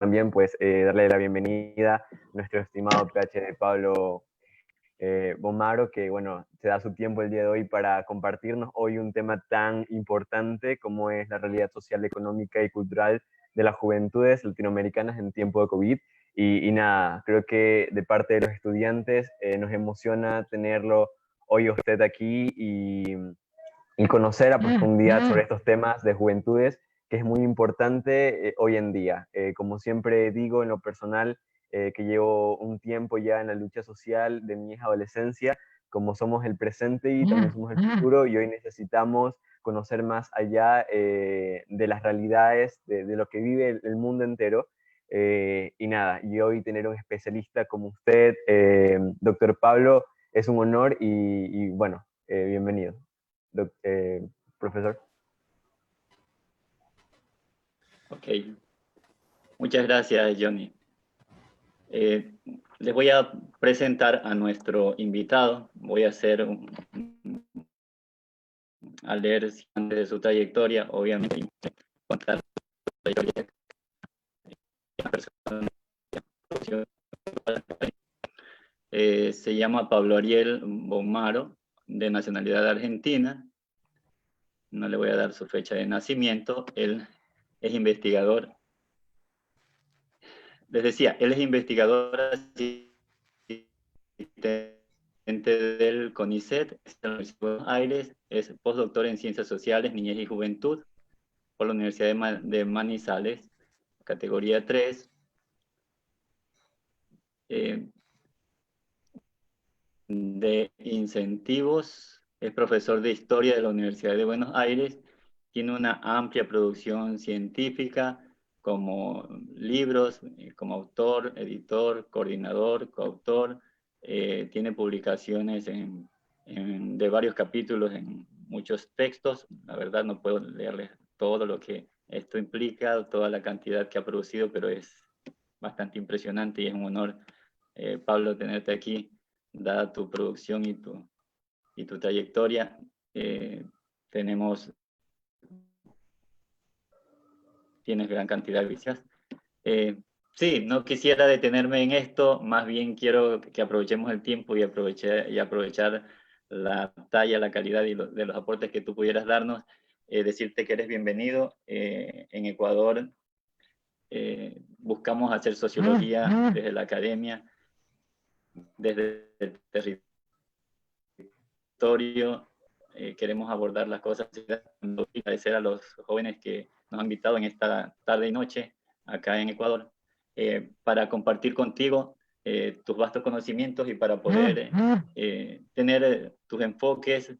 también pues darle la bienvenida a nuestro estimado PhD Pablo Bomaro, que bueno, se da su tiempo el día de hoy para compartirnos hoy un tema tan importante como es la realidad social, económica y cultural de las juventudes latinoamericanas en tiempo de COVID. Y nada, creo que de parte de los estudiantes nos emociona tenerlo hoy usted aquí y conocer a profundidad sobre estos temas de juventudes, que es muy importante hoy en día. Como siempre digo, en lo personal, que llevo un tiempo ya en la lucha social de mi adolescencia, como somos el presente y también somos el futuro, y hoy necesitamos conocer más allá de las realidades, de lo que vive el mundo entero. Y nada, y hoy tener un especialista como usted, doctor Pablo, es un honor y bueno, bienvenido. Profesor. Ok, muchas gracias, Johnny. Les voy a presentar a nuestro invitado. Voy a leer antes de su trayectoria, obviamente, contar la trayectoria de la persona. Se llama Pablo Ariel Bomaro, de nacionalidad argentina. No le voy a dar su fecha de nacimiento. Él es investigador. Les decía, él es investigador asistente del CONICET, de la Universidad de Buenos Aires, es postdoctor en Ciencias Sociales, Niñez y Juventud por la Universidad de Manizales, categoría 3. De incentivos, es profesor de Historia de la Universidad de Buenos Aires, tiene una amplia producción científica como libros, como autor, editor, coordinador, coautor, tiene publicaciones de varios capítulos en muchos textos. La verdad no puedo leerles todo lo que esto implica, toda la cantidad que ha producido, pero es bastante impresionante y es un honor, Pablo, tenerte aquí, dada tu producción y tu trayectoria. Tienes gran cantidad de visitas. Sí, no quisiera detenerme en esto, más bien quiero que aprovechemos el tiempo y aprovechar la talla, la calidad de los aportes que tú pudieras darnos. Decirte que eres bienvenido. En Ecuador buscamos hacer sociología desde la academia, desde el territorio. Queremos abordar las cosas y agradecer a los jóvenes que nos han invitado en esta tarde y noche acá en Ecuador para compartir contigo tus vastos conocimientos y para poder tener tus enfoques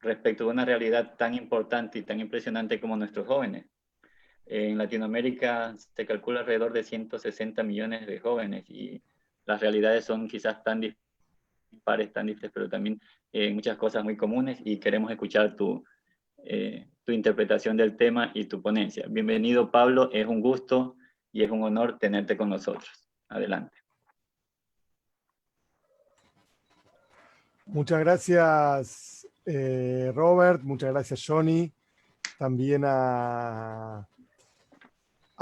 respecto de una realidad tan importante y tan impresionante como nuestros jóvenes. En Latinoamérica se calcula alrededor de 160 millones de jóvenes y las realidades son quizás tan dispares, tan diferentes, pero también muchas cosas muy comunes, y queremos escuchar tu interpretación del tema y tu ponencia. Bienvenido, Pablo, es un gusto y es un honor tenerte con nosotros. Adelante. Muchas gracias, Robert, muchas gracias, Johnny, también a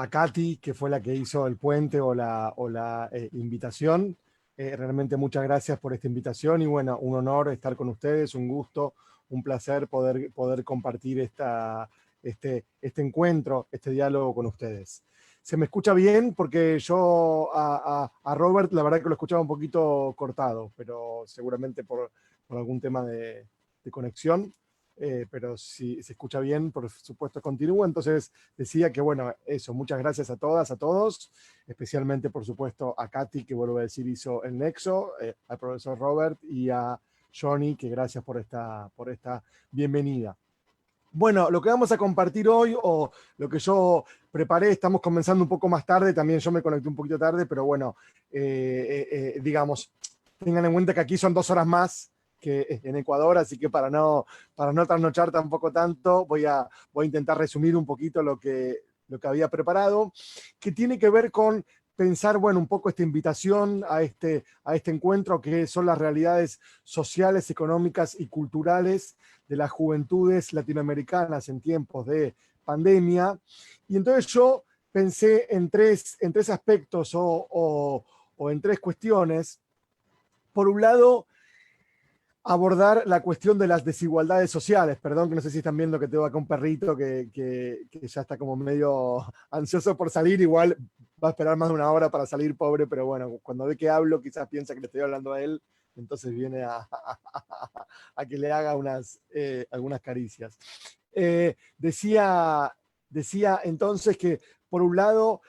Katy, que fue la que hizo el puente o la invitación. Realmente muchas gracias por esta invitación y bueno, un honor estar con ustedes, un gusto, un placer poder compartir este encuentro, este diálogo con ustedes. ¿Se me escucha bien? Porque yo a Robert la verdad que lo escuchaba un poquito cortado, pero seguramente por algún tema de conexión. Pero si se escucha bien, por supuesto continúo. Entonces decía que bueno, eso, muchas gracias a todas, a todos, especialmente por supuesto a Katy, que vuelvo a decir hizo el nexo, al profesor Robert y a Johnny, que gracias por esta bienvenida. Bueno, lo que vamos a compartir hoy, o lo que yo preparé, estamos comenzando un poco más tarde, también yo me conecté un poquito tarde, pero bueno, digamos, tengan en cuenta que aquí son 2 horas más que en Ecuador, así que para no trasnochar tampoco tanto, voy a intentar resumir un poquito lo que había preparado, que tiene que ver con pensar, bueno, un poco esta invitación a este encuentro, que son las realidades sociales, económicas y culturales de las juventudes latinoamericanas en tiempos de pandemia. Y entonces yo pensé en tres aspectos o en tres cuestiones. Por un lado, abordar la cuestión de las desigualdades sociales. Perdón, que no sé si están viendo que tengo acá un perrito que ya está como medio ansioso por salir. Igual va a esperar más de una hora para salir, pobre, pero bueno, cuando ve que hablo quizás piensa que le estoy hablando a él, entonces viene a que le haga algunas caricias. Decía entonces que, por un lado,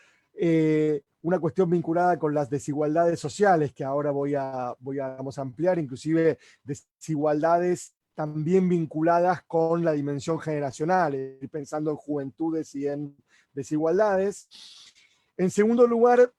una cuestión vinculada con las desigualdades sociales, que ahora vamos a ampliar, inclusive desigualdades también vinculadas con la dimensión generacional, pensando en juventudes y en desigualdades. En segundo lugar,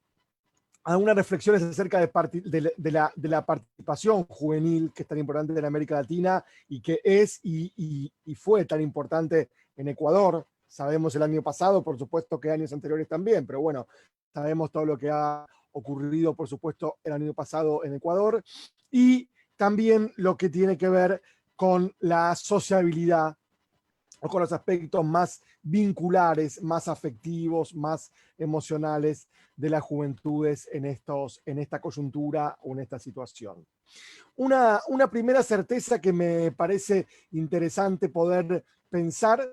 algunas reflexiones acerca de la participación juvenil, que es tan importante en América Latina y que es y fue tan importante en Ecuador. Sabemos el año pasado, por supuesto que años anteriores también, pero bueno, sabemos todo lo que ha ocurrido, por supuesto, el año pasado en Ecuador. Y también lo que tiene que ver con la sociabilidad o con los aspectos más vinculares, más afectivos, más emocionales de las juventudes en esta coyuntura o en esta situación. Una primera certeza que me parece interesante poder pensar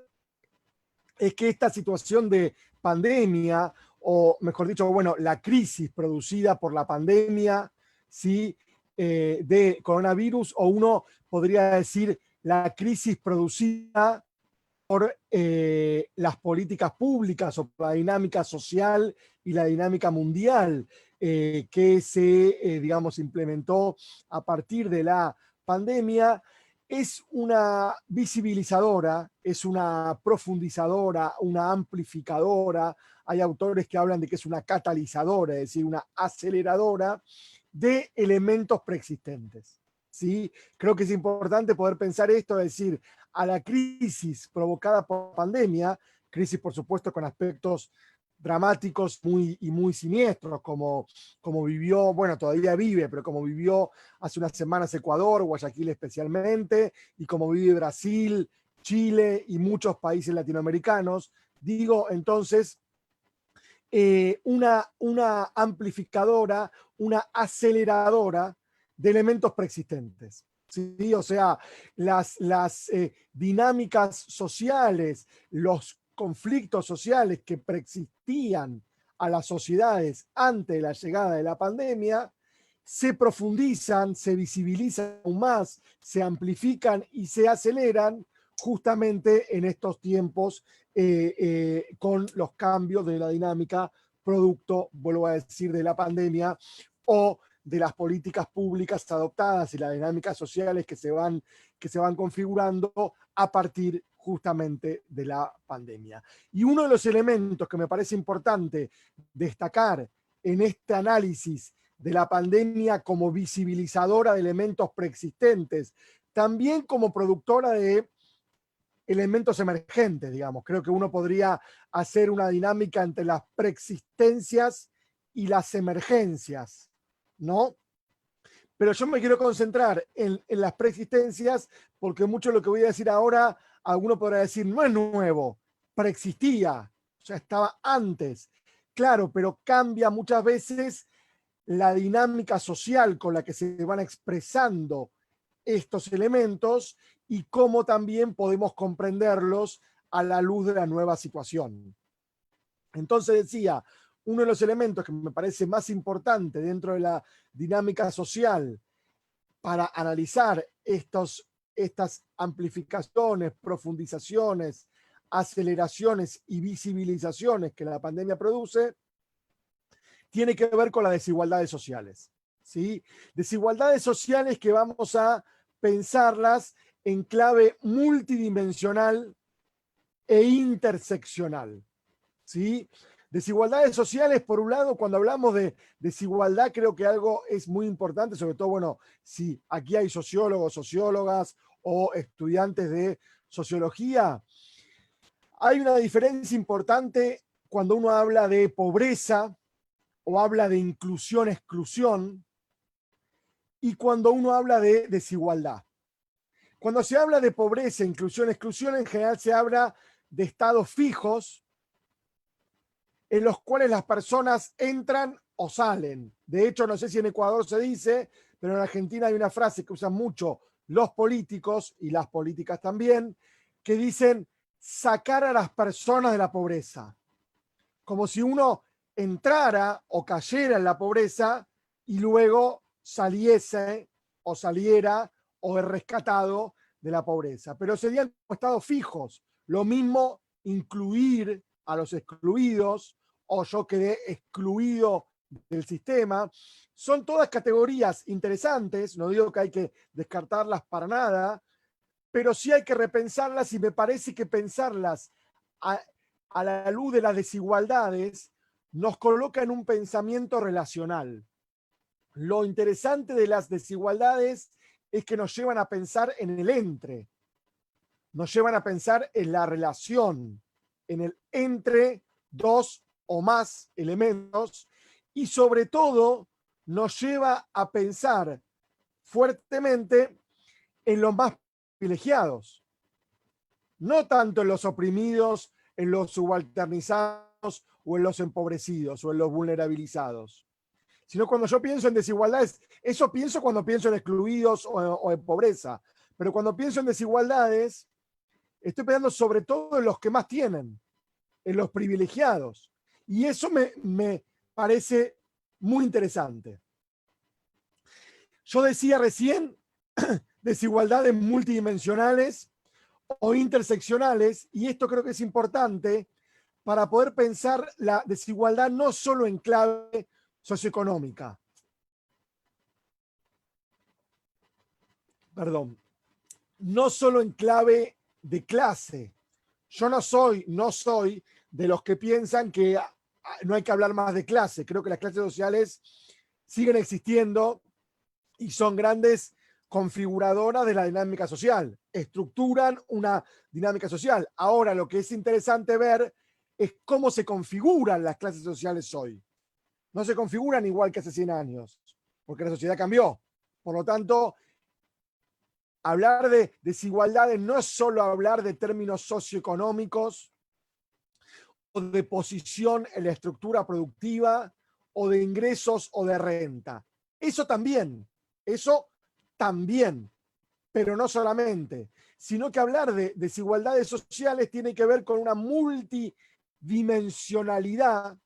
es que esta situación de pandemia, o mejor dicho, bueno, la crisis producida por la pandemia, ¿sí? De coronavirus, o uno podría decir la crisis producida por las políticas públicas o por la dinámica social y la dinámica mundial que se, digamos, implementó a partir de la pandemia, es una visibilizadora, es una profundizadora, una amplificadora. Hay autores que hablan de que es una catalizadora, es decir, una aceleradora de elementos preexistentes. ¿Sí? Creo que es importante poder pensar esto, es decir, a la crisis provocada por la pandemia, crisis por supuesto con aspectos dramáticos y muy siniestros, como vivió, bueno, todavía vive, pero como vivió hace unas semanas Ecuador, Guayaquil especialmente, y como vive Brasil, Chile y muchos países latinoamericanos. Digo, entonces, una amplificadora, una aceleradora de elementos preexistentes. ¿Sí? O sea, las dinámicas sociales, los conflictos sociales que preexistían a las sociedades antes de la llegada de la pandemia, se profundizan, se visibilizan aún más, se amplifican y se aceleran justamente en estos tiempos con los cambios de la dinámica producto, vuelvo a decir, de la pandemia o de las políticas públicas adoptadas y las dinámicas sociales que se van configurando a partir justamente de la pandemia. Y uno de los elementos que me parece importante destacar en este análisis de la pandemia como visibilizadora de elementos preexistentes, también como productora de elementos emergentes, digamos. Creo que uno podría hacer una dinámica entre las preexistencias y las emergencias, ¿no? Pero yo me quiero concentrar en las preexistencias porque mucho de lo que voy a decir ahora, alguno podrá decir, no es nuevo, preexistía, ya estaba antes. Claro, pero cambia muchas veces la dinámica social con la que se van expresando estos elementos y cómo también podemos comprenderlos a la luz de la nueva situación. Entonces decía, uno de los elementos que me parece más importante dentro de la dinámica social para analizar estas amplificaciones, profundizaciones, aceleraciones y visibilizaciones que la pandemia produce, tiene que ver con las desigualdades sociales. ¿Sí? Desigualdades sociales que vamos a pensarlas en clave multidimensional e interseccional. ¿Sí? Desigualdades sociales, por un lado, cuando hablamos de desigualdad, creo que algo es muy importante, sobre todo, bueno, si aquí hay sociólogos, sociólogas o estudiantes de sociología, hay una diferencia importante cuando uno habla de pobreza o habla de inclusión-exclusión y cuando uno habla de desigualdad. Cuando se habla de pobreza, inclusión, exclusión, en general se habla de estados fijos en los cuales las personas entran o salen. De hecho, no sé si en Ecuador se dice, pero en Argentina hay una frase que usan mucho los políticos y las políticas también, que dicen sacar a las personas de la pobreza. Como si uno entrara o cayera en la pobreza y luego saliese o saliera o es rescatado de la pobreza. Pero serían estados fijos. Lo mismo incluir a los excluidos o yo quedé excluido del sistema. Son todas categorías interesantes, no digo que hay que descartarlas para nada, pero sí hay que repensarlas y me parece que pensarlas a la luz de las desigualdades nos coloca en un pensamiento relacional. Lo interesante de las desigualdades es que nos llevan a pensar en el entre, nos llevan a pensar en la relación, en el entre dos o más elementos y sobre todo nos lleva a pensar fuertemente en los más privilegiados, no tanto en los oprimidos, en los subalternizados o en los empobrecidos o en los vulnerabilizados, sino cuando yo pienso en desigualdades, eso pienso cuando pienso en excluidos o en pobreza, pero cuando pienso en desigualdades, estoy pensando sobre todo en los que más tienen, en los privilegiados, y eso me parece muy interesante. Yo decía recién desigualdades multidimensionales o interseccionales, y esto creo que es importante para poder pensar la desigualdad no solo en clave socioeconómica. Perdón. No solo en clave de clase. Yo no soy de los que piensan que no hay que hablar más de clase. Creo que las clases sociales siguen existiendo y son grandes configuradoras de la dinámica social, estructuran una dinámica social. Ahora, lo que es interesante ver es cómo se configuran las clases sociales hoy. No se configuran igual que hace 100 años, porque la sociedad cambió. Por lo tanto, hablar de desigualdades no es solo hablar de términos socioeconómicos o de posición en la estructura productiva o de ingresos o de renta. Eso también, pero no solamente, sino que hablar de desigualdades sociales tiene que ver con una multidimensionalidad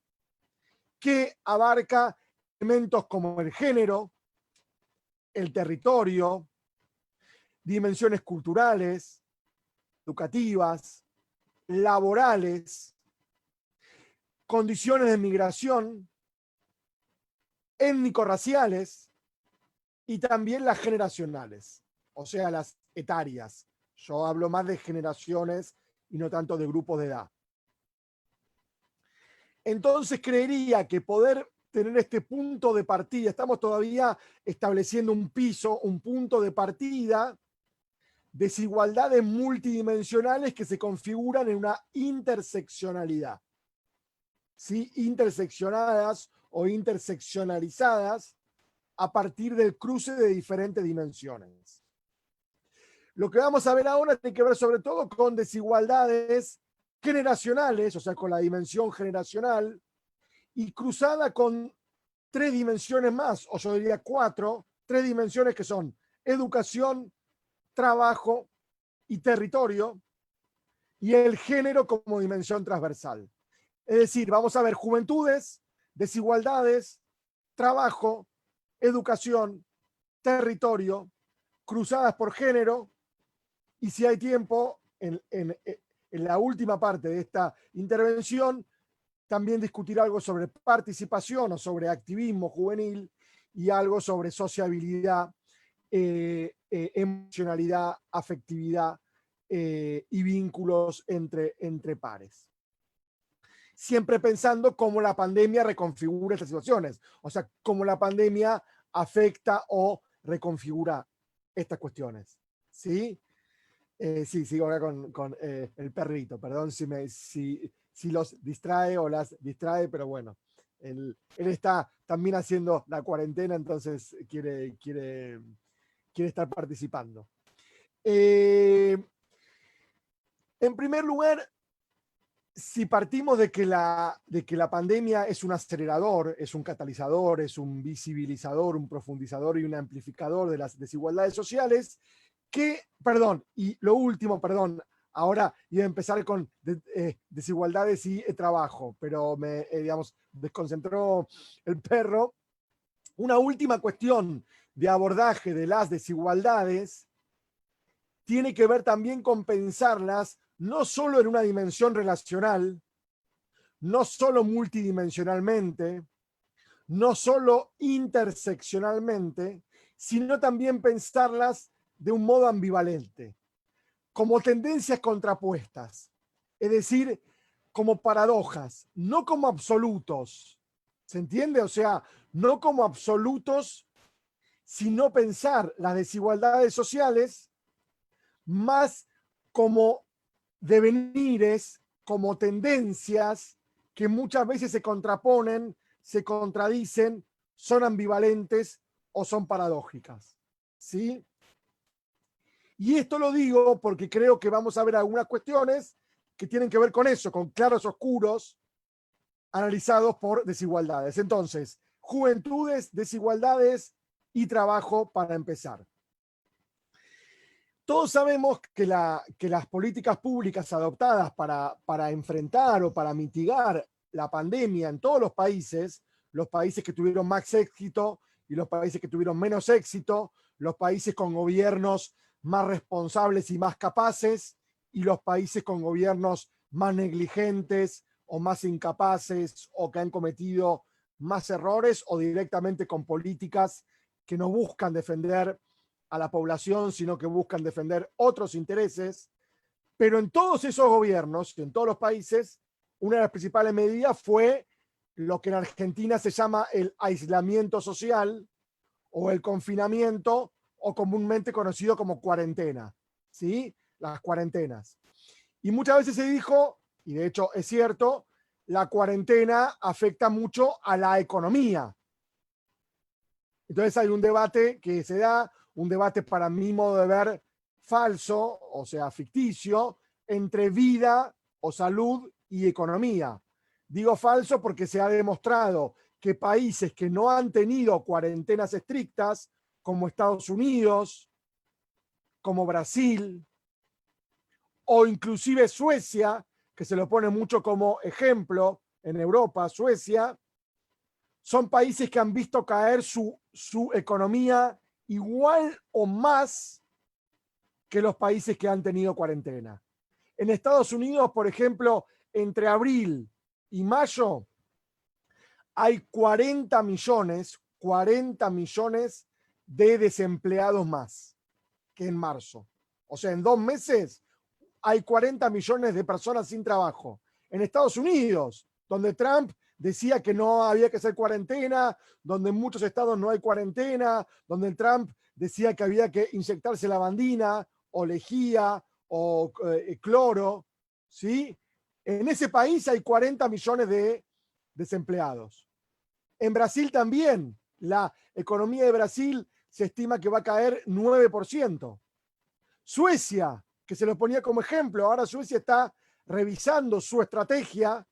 que abarca elementos como el género, el territorio, dimensiones culturales, educativas, laborales, condiciones de migración, étnico-raciales y también las generacionales, o sea, las etarias. Yo hablo más de generaciones y no tanto de grupos de edad. Entonces creería que poder tener este punto de partida, estamos todavía estableciendo un piso, un punto de partida, desigualdades multidimensionales que se configuran en una interseccionalidad. ¿Sí? Interseccionadas o interseccionalizadas a partir del cruce de diferentes dimensiones. Lo que vamos a ver ahora tiene que ver sobre todo con desigualdades generacionales, o sea, con la dimensión generacional, y cruzada con 3 dimensiones más, o yo diría 4, 3 dimensiones que son educación, trabajo y territorio, y el género como dimensión transversal. Es decir, vamos a ver juventudes, desigualdades, trabajo, educación, territorio, cruzadas por género, y si hay tiempo, en la última parte de esta intervención, también discutir algo sobre participación o sobre activismo juvenil y algo sobre sociabilidad, emocionalidad, afectividad y vínculos entre pares. Siempre pensando cómo la pandemia reconfigura estas situaciones, o sea, cómo la pandemia afecta o reconfigura estas cuestiones. ¿Sí? Sí, sigo acá con el perrito, perdón si los distrae o las distrae, pero bueno, él está también haciendo la cuarentena, entonces quiere estar participando. En primer lugar, si partimos de que la pandemia es un acelerador, es un catalizador, es un visibilizador, un profundizador y un amplificador de las desigualdades sociales, y lo último, ahora iba a empezar con desigualdades y trabajo, pero me, digamos, desconcentró el perro. Una última cuestión de abordaje de las desigualdades tiene que ver también con pensarlas no solo en una dimensión relacional, no solo multidimensionalmente, no solo interseccionalmente, sino también pensarlas de un modo ambivalente, como tendencias contrapuestas, es decir, como paradojas, no como absolutos. ¿Se entiende? O sea, no como absolutos, sino pensar las desigualdades sociales más como devenires, como tendencias que muchas veces se contraponen, se contradicen, son ambivalentes o son paradójicas. ¿Sí? Y esto lo digo porque creo que vamos a ver algunas cuestiones que tienen que ver con eso, con claros oscuros analizados por desigualdades. Entonces, juventudes, desigualdades y trabajo para empezar. Todos sabemos que las políticas públicas adoptadas para enfrentar o para mitigar la pandemia en todos los países que tuvieron más éxito y los países que tuvieron menos éxito, los países con gobiernos más responsables y más capaces y los países con gobiernos más negligentes o más incapaces o que han cometido más errores o directamente con políticas que no buscan defender a la población, sino que buscan defender otros intereses. Pero en todos esos gobiernos, en todos los países, una de las principales medidas fue lo que en Argentina se llama el aislamiento social o el confinamiento, o comúnmente conocido como cuarentena, ¿sí? Las cuarentenas. Y muchas veces se dijo, y de hecho es cierto, la cuarentena afecta mucho a la economía. Entonces hay un debate que se da, un debate para mi modo de ver falso, o sea, ficticio, entre vida o salud y economía. Digo falso porque se ha demostrado que países que no han tenido cuarentenas estrictas, como Estados Unidos, como Brasil, o inclusive Suecia, que se lo pone mucho como ejemplo en Europa, Suecia, son países que han visto caer su economía igual o más que los países que han tenido cuarentena. En Estados Unidos, por ejemplo, entre abril y mayo, hay 40 millones de desempleados más que en marzo. O sea, en 2 meses hay 40 millones de personas sin trabajo. En Estados Unidos, donde Trump decía que no había que hacer cuarentena, donde en muchos estados no hay cuarentena, donde Trump decía que había que inyectarse lavandina o lejía o cloro, ¿sí? En ese país hay 40 millones de desempleados. En Brasil también, la economía de Brasil se estima que va a caer 9%. Suecia, que se lo ponía como ejemplo, ahora Suecia está revisando su estrategia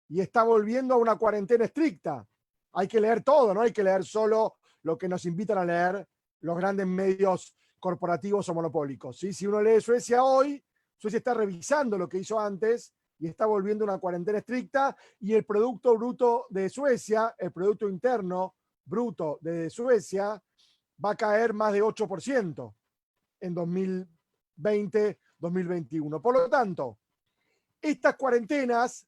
y está volviendo a una cuarentena estricta. Hay que leer todo, no hay que leer solo lo que nos invitan a leer los grandes medios corporativos o monopólicos. ¿Sí? Si uno lee Suecia hoy, Suecia está revisando lo que hizo antes y está volviendo a una cuarentena estricta, y el Producto Bruto de Suecia, el Producto Interno Bruto de Suecia, va a caer más de 8% en 2020-2021. Por lo tanto, estas cuarentenas,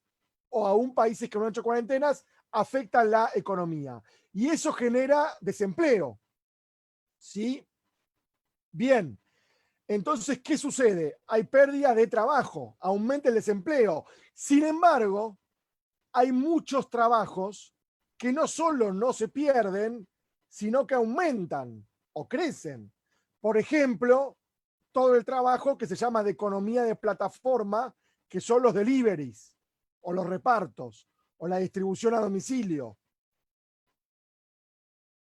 o aún países que no han hecho cuarentenas, afectan la economía. Y eso genera desempleo. ¿Sí? Bien. Entonces, ¿qué sucede? Hay pérdida de trabajo, aumenta el desempleo. Sin embargo, hay muchos trabajos que no solo no se pierden, sino que aumentan o crecen. Por ejemplo, todo el trabajo que se llama de economía de plataforma, que son los deliveries, o los repartos, o la distribución a domicilio.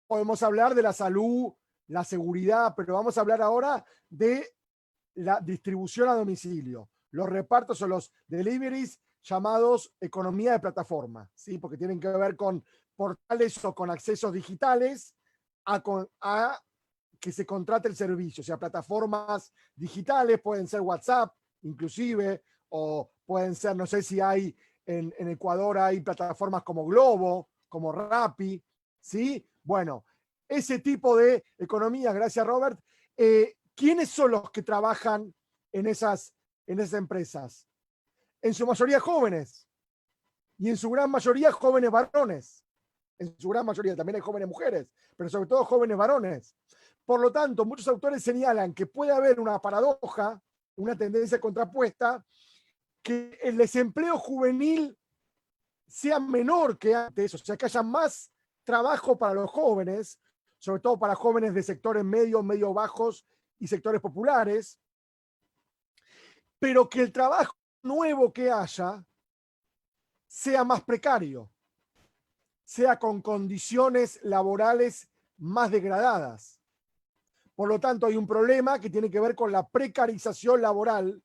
Podemos hablar de la salud, la seguridad, pero vamos a hablar ahora de la distribución a domicilio. Los repartos o los deliveries llamados economía de plataforma, ¿sí? Porque tienen que ver con portales o con accesos digitales a que se contrate el servicio, o sea, plataformas digitales, pueden ser WhatsApp inclusive, o pueden ser, no sé si hay en Ecuador hay plataformas como Globo, como Rappi, ¿sí? Bueno, ese tipo de economía, gracias Robert. ¿Quiénes son los que trabajan en esas empresas? En su mayoría jóvenes, y en su gran mayoría jóvenes varones. En su gran mayoría también hay jóvenes mujeres, pero sobre todo jóvenes varones. Por lo tanto, muchos autores señalan que puede haber una paradoja, una tendencia contrapuesta, que el desempleo juvenil sea menor que antes, o sea, que haya más trabajo para los jóvenes, sobre todo para jóvenes de sectores medios, medio bajos y sectores populares, pero que el trabajo nuevo que haya sea más precario, sea con condiciones laborales más degradadas. Por lo tanto, hay un problema que tiene que ver con la precarización laboral,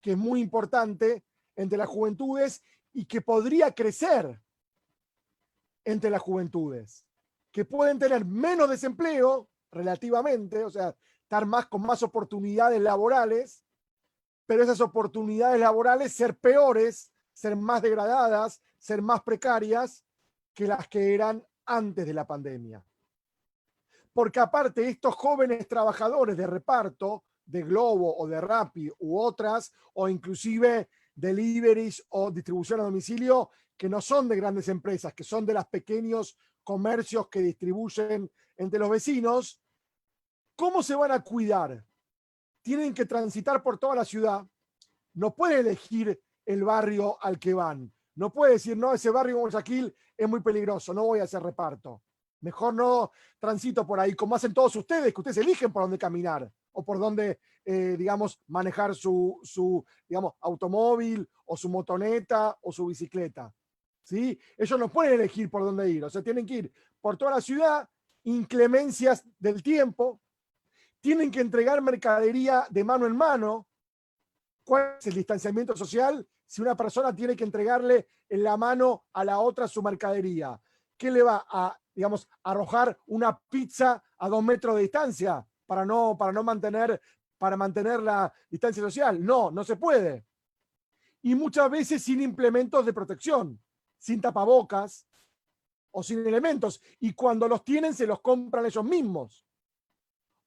que es muy importante entre las juventudes y que podría crecer entre las juventudes, que pueden tener menos desempleo relativamente, o sea, estar con más oportunidades laborales, pero esas oportunidades laborales ser peores, ser más degradadas, ser más precarias que las que eran antes de la pandemia. Porque aparte estos jóvenes trabajadores de reparto, de Globo o de Rappi u otras, o inclusive deliveries o distribución a domicilio, que no son de grandes empresas, que son de los pequeños comercios que distribuyen entre los vecinos, ¿cómo se van a cuidar? Tienen que transitar por toda la ciudad, no puede elegir el barrio al que van, no puede decir, no, ese barrio en Guayaquil es muy peligroso, no voy a hacer reparto. Mejor no transito por ahí, como hacen todos ustedes, que ustedes eligen por dónde caminar o por dónde, digamos, manejar su, digamos, automóvil o su motoneta o su bicicleta. ¿Sí? Ellos no pueden elegir por dónde ir, o sea, tienen que ir por toda la ciudad, inclemencias del tiempo, tienen que entregar mercadería de mano en mano. ¿Cuál es el distanciamiento social si una persona tiene que entregarle en la mano a la otra su mercadería? ¿Qué le va a, digamos, arrojar una pizza a 2 metros de distancia para mantener la distancia social? No, no se puede. Y muchas veces sin implementos de protección, sin tapabocas o sin elementos. Y cuando los tienen se los compran ellos mismos.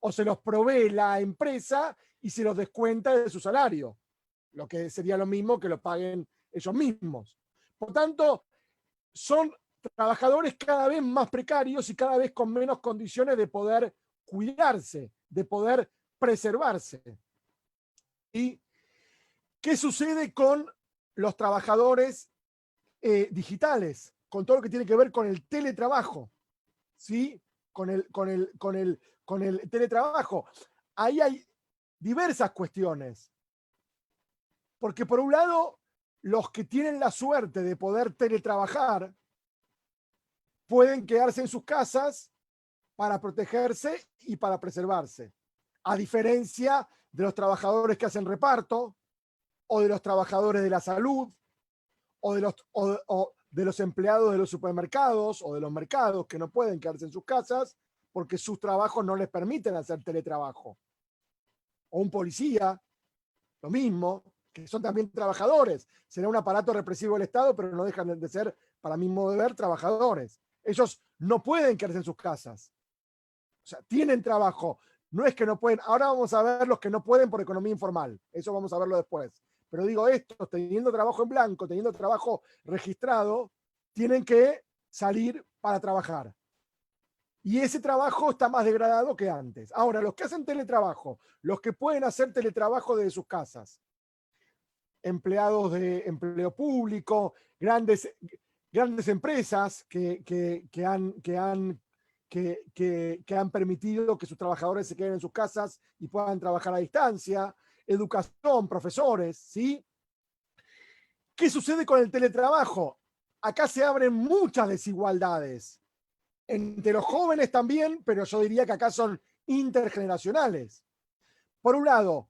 O se los provee la empresa y se los descuenta de su salario. Lo que sería lo mismo que lo paguen ellos mismos. Por tanto, son trabajadores cada vez más precarios y cada vez con menos condiciones de poder cuidarse, de poder preservarse. ¿Y qué sucede con los trabajadores digitales? Con todo lo que tiene que ver con el teletrabajo, ¿sí? Con el teletrabajo. Ahí hay diversas cuestiones. Porque por un lado, los que tienen la suerte de poder teletrabajar pueden quedarse en sus casas para protegerse y para preservarse. A diferencia de los trabajadores que hacen reparto, o de los trabajadores de la salud, o de los empleados de los supermercados o de los mercados que no pueden quedarse en sus casas porque sus trabajos no les permiten hacer teletrabajo. O un policía, lo mismo, que son también trabajadores. Será un aparato represivo del Estado, pero no dejan de ser, para mi modo de ver, trabajadores. Ellos no pueden quedarse en sus casas. O sea, tienen trabajo. No es que no pueden. Ahora vamos a ver los que no pueden por economía informal. Eso vamos a verlo después. Pero digo, estos, teniendo trabajo en blanco, teniendo trabajo registrado, tienen que salir para trabajar. Y ese trabajo está más degradado que antes. Ahora, los que hacen teletrabajo, los que pueden hacer teletrabajo desde sus casas, empleados de empleo público, grandes empresas que han permitido que sus trabajadores se queden en sus casas y puedan trabajar a distancia, educación, profesores, ¿sí? ¿Qué sucede con el teletrabajo? Acá se abren muchas desigualdades. Entre los jóvenes también, pero yo diría que acá son intergeneracionales. Por un lado,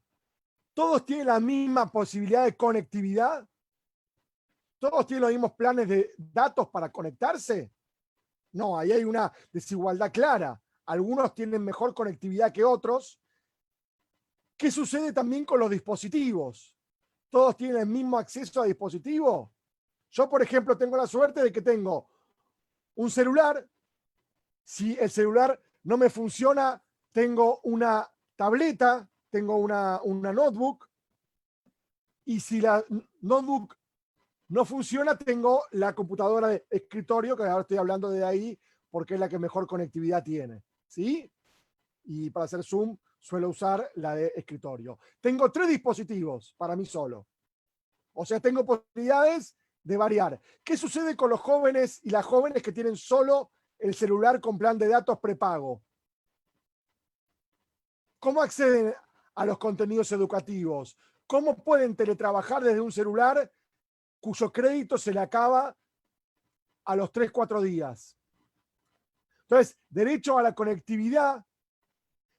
todos tienen la misma posibilidad de conectividad, ¿Todos tienen los mismos planes de datos para conectarse? No, ahí hay una desigualdad clara. Algunos tienen mejor conectividad que otros. ¿Qué sucede también con los dispositivos? ¿Todos tienen el mismo acceso a dispositivos? Yo, por ejemplo, tengo la suerte de que tengo un celular. Si el celular no me funciona, tengo una tableta, tengo una notebook. Y si la notebook no funciona, tengo la computadora de escritorio, que ahora estoy hablando de ahí porque es la que mejor conectividad tiene. ¿Sí? Y para hacer Zoom suelo usar la de escritorio. Tengo 3 dispositivos para mí solo. O sea, tengo posibilidades de variar. ¿Qué sucede con los jóvenes y las jóvenes que tienen solo el celular con plan de datos prepago? ¿Cómo acceden a los contenidos educativos? ¿Cómo pueden teletrabajar desde un celular cuyo crédito se le acaba a los 3-4 días? Entonces, derecho a la conectividad,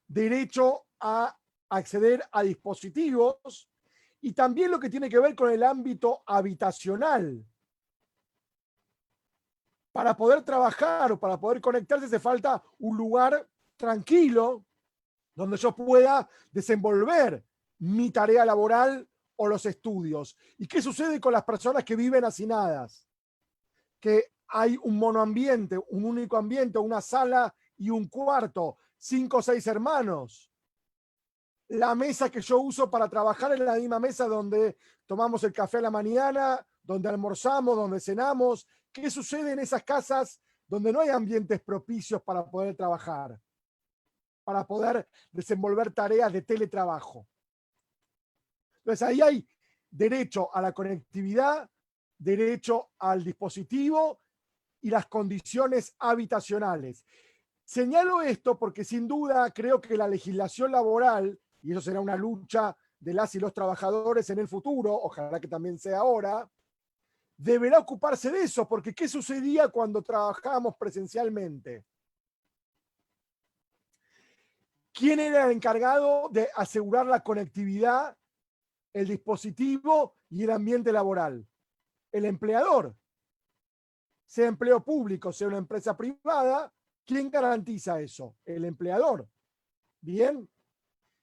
derecho a acceder a dispositivos y también lo que tiene que ver con el ámbito habitacional. Para poder trabajar o para poder conectarse hace falta un lugar tranquilo donde yo pueda desenvolver mi tarea laboral o los estudios. ¿Y qué sucede con las personas que viven hacinadas? Que hay un monoambiente, un único ambiente, una sala y un cuarto, 5 o 6 hermanos. La mesa que yo uso para trabajar es la misma mesa donde tomamos el café a la mañana, donde almorzamos, donde cenamos. ¿Qué sucede en esas casas donde no hay ambientes propicios para poder trabajar? Para poder desenvolver tareas de teletrabajo. Entonces ahí hay derecho a la conectividad, derecho al dispositivo y las condiciones habitacionales. Señalo esto porque sin duda creo que la legislación laboral, y eso será una lucha de las y los trabajadores en el futuro, ojalá que también sea ahora, deberá ocuparse de eso, porque ¿qué sucedía cuando trabajábamos presencialmente? ¿Quién era el encargado de asegurar la conectividad, el dispositivo y el ambiente laboral? El empleador. Sea empleo público, sea una empresa privada, ¿quién garantiza eso? El empleador. Bien.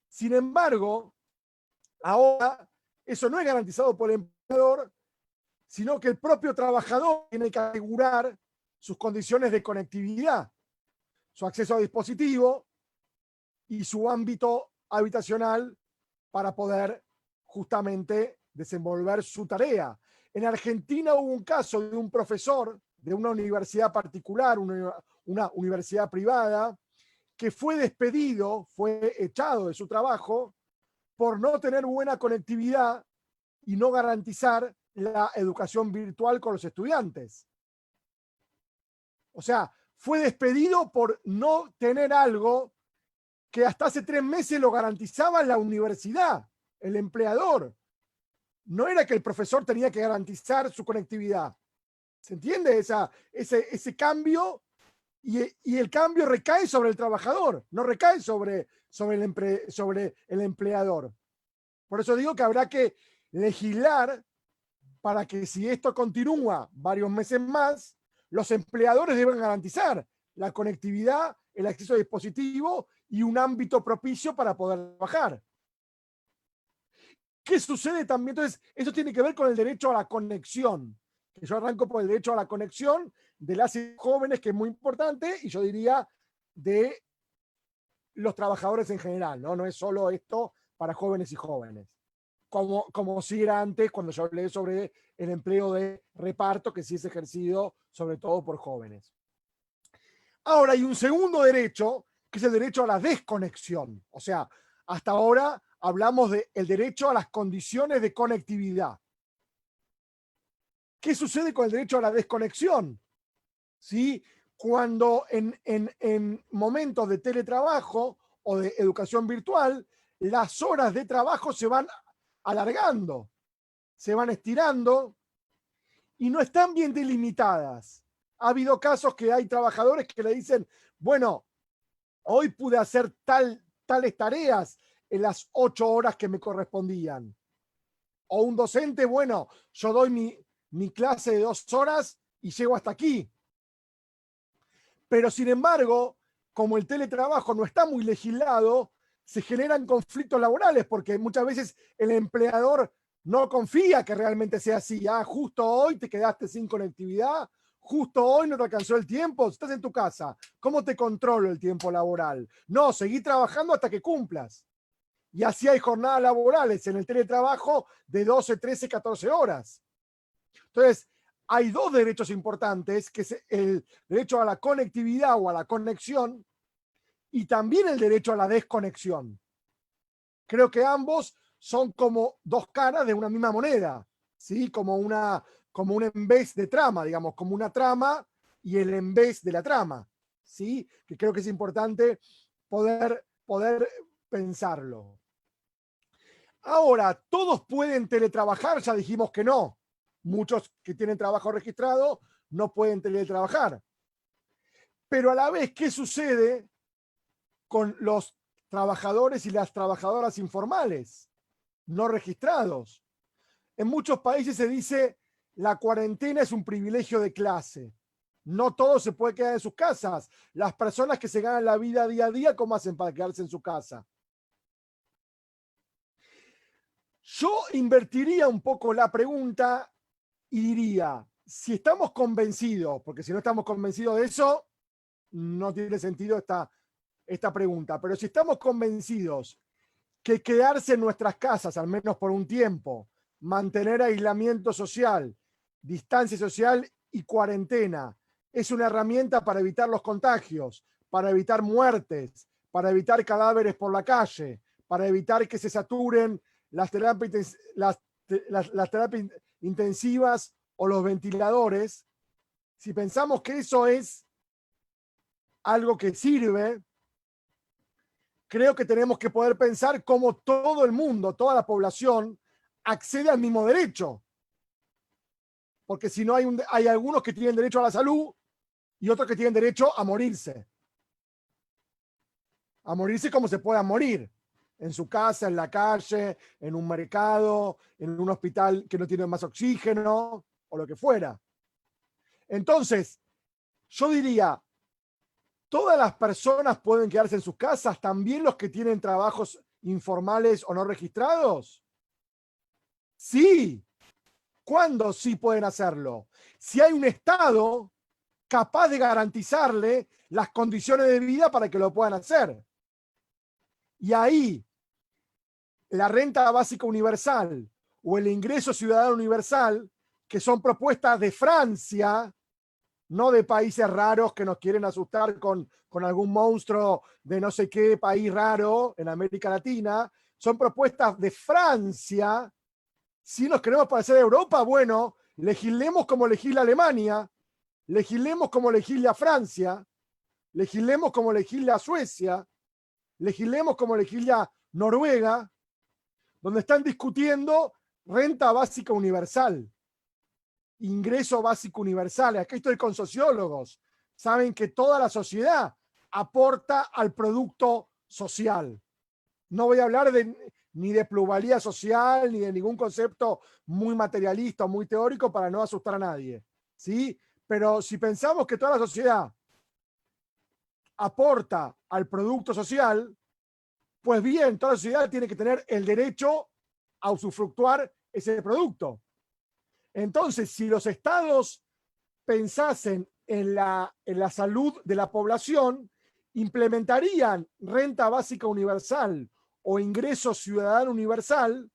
Sin embargo, ahora eso no es garantizado por el empleador, sino que el propio trabajador tiene que asegurar sus condiciones de conectividad, su acceso a dispositivo y su ámbito habitacional para poder justamente desenvolver su tarea. En Argentina hubo un caso de un profesor de una universidad particular, una universidad privada, que fue despedido, fue echado de su trabajo por no tener buena conectividad y no garantizar la educación virtual con los estudiantes. O sea, fue despedido por no tener algo que hasta hace 3 meses lo garantizaba la universidad, el empleador. No era que el profesor tenía que garantizar su conectividad. ¿Se entiende ese cambio? Y el cambio recae sobre el trabajador, no recae sobre el empleador. Por eso digo que habrá que legislar para que si esto continúa varios meses más, los empleadores deben garantizar la conectividad, el acceso a dispositivo y un ámbito propicio para poder trabajar. ¿Qué sucede también? Entonces, eso tiene que ver con el derecho a la conexión. Que yo arranco por el derecho a la conexión de las jóvenes, que es muy importante, y yo diría de los trabajadores en general, ¿no? No es solo esto para jóvenes y jóvenes. Como si era antes, cuando yo hablé sobre el empleo de reparto, que sí es ejercido sobre todo por jóvenes. Ahora hay un segundo derecho, que es el derecho a la desconexión. O sea, hasta ahora hablamos del derecho a las condiciones de conectividad. ¿Qué sucede con el derecho a la desconexión? ¿Sí? Cuando en momentos de teletrabajo o de educación virtual, las horas de trabajo se van alargando, se van estirando y no están bien delimitadas. Ha habido casos que hay trabajadores que le dicen, bueno, hoy pude hacer tales tareas en las 8 horas que me correspondían. O un docente, bueno, yo doy mi clase de 2 horas y llego hasta aquí. Pero sin embargo, como el teletrabajo no está muy legislado, se generan conflictos laborales porque muchas veces el empleador no confía que realmente sea así. Ah, justo hoy te quedaste sin conectividad, justo hoy no te alcanzó el tiempo, estás en tu casa. ¿Cómo te controlo el tiempo laboral? No, seguí trabajando hasta que cumplas. Y así hay jornadas laborales en el teletrabajo de 12, 13, 14 horas. Entonces, hay 2 derechos importantes, que es el derecho a la conectividad o a la conexión y también el derecho a la desconexión. Creo que ambos son como 2 caras de una misma moneda, ¿sí? Como un en vez de trama, digamos, como una trama y el en vez de la trama, ¿sí? Que creo que es importante poder pensarlo. Ahora, ¿todos pueden teletrabajar? Ya dijimos que no. Muchos que tienen trabajo registrado no pueden teletrabajar. Pero a la vez, ¿qué sucede con los trabajadores y las trabajadoras informales, no registrados? En muchos países se dice la cuarentena es un privilegio de clase. No todos se pueden quedar en sus casas. Las personas que se ganan la vida día a día, ¿cómo hacen para quedarse en su casa? Yo invertiría un poco la pregunta y diría, si estamos convencidos, porque si no estamos convencidos de eso, no tiene sentido esta pregunta, pero si estamos convencidos que quedarse en nuestras casas, al menos por un tiempo, mantener aislamiento social, distancia social y cuarentena, es una herramienta para evitar los contagios, para evitar muertes, para evitar cadáveres por la calle, para evitar que se saturen las terapias intensivas o los ventiladores. Si pensamos que eso es algo que sirve, creo que tenemos que poder pensar cómo todo el mundo, toda la población, accede al mismo derecho. Porque si no hay algunos que tienen derecho a la salud y otros que tienen derecho a morirse. A morirse como se puedan morir. En su casa, en la calle, en un mercado, en un hospital que no tiene más oxígeno o lo que fuera. Entonces, yo diría, ¿todas las personas pueden quedarse en sus casas? ¿También los que tienen trabajos informales o no registrados? Sí. ¿Cuándo sí pueden hacerlo? Si hay un Estado capaz de garantizarle las condiciones de vida para que lo puedan hacer. Y ahí, la renta básica universal o el ingreso ciudadano universal, que son propuestas de Francia, no de países raros que nos quieren asustar con algún monstruo de no sé qué país raro en América Latina, son propuestas de Francia. Si nos queremos parecer a Europa, bueno, legislemos como legisla Alemania, legislemos como legisla Francia, legislemos como legisla Suecia, legislemos como legisla Noruega, donde están discutiendo renta básica universal, ingreso básico universal. Aquí estoy con sociólogos. Saben que toda la sociedad aporta al producto social. No voy a hablar ni de plusvalía social, ni de ningún concepto muy materialista o muy teórico para no asustar a nadie, ¿sí? Pero si pensamos que toda la sociedad aporta al producto social, pues bien, toda la sociedad tiene que tener el derecho a usufructuar ese producto. Entonces, si los estados pensasen en la salud de la población, implementarían renta básica universal o ingreso ciudadano universal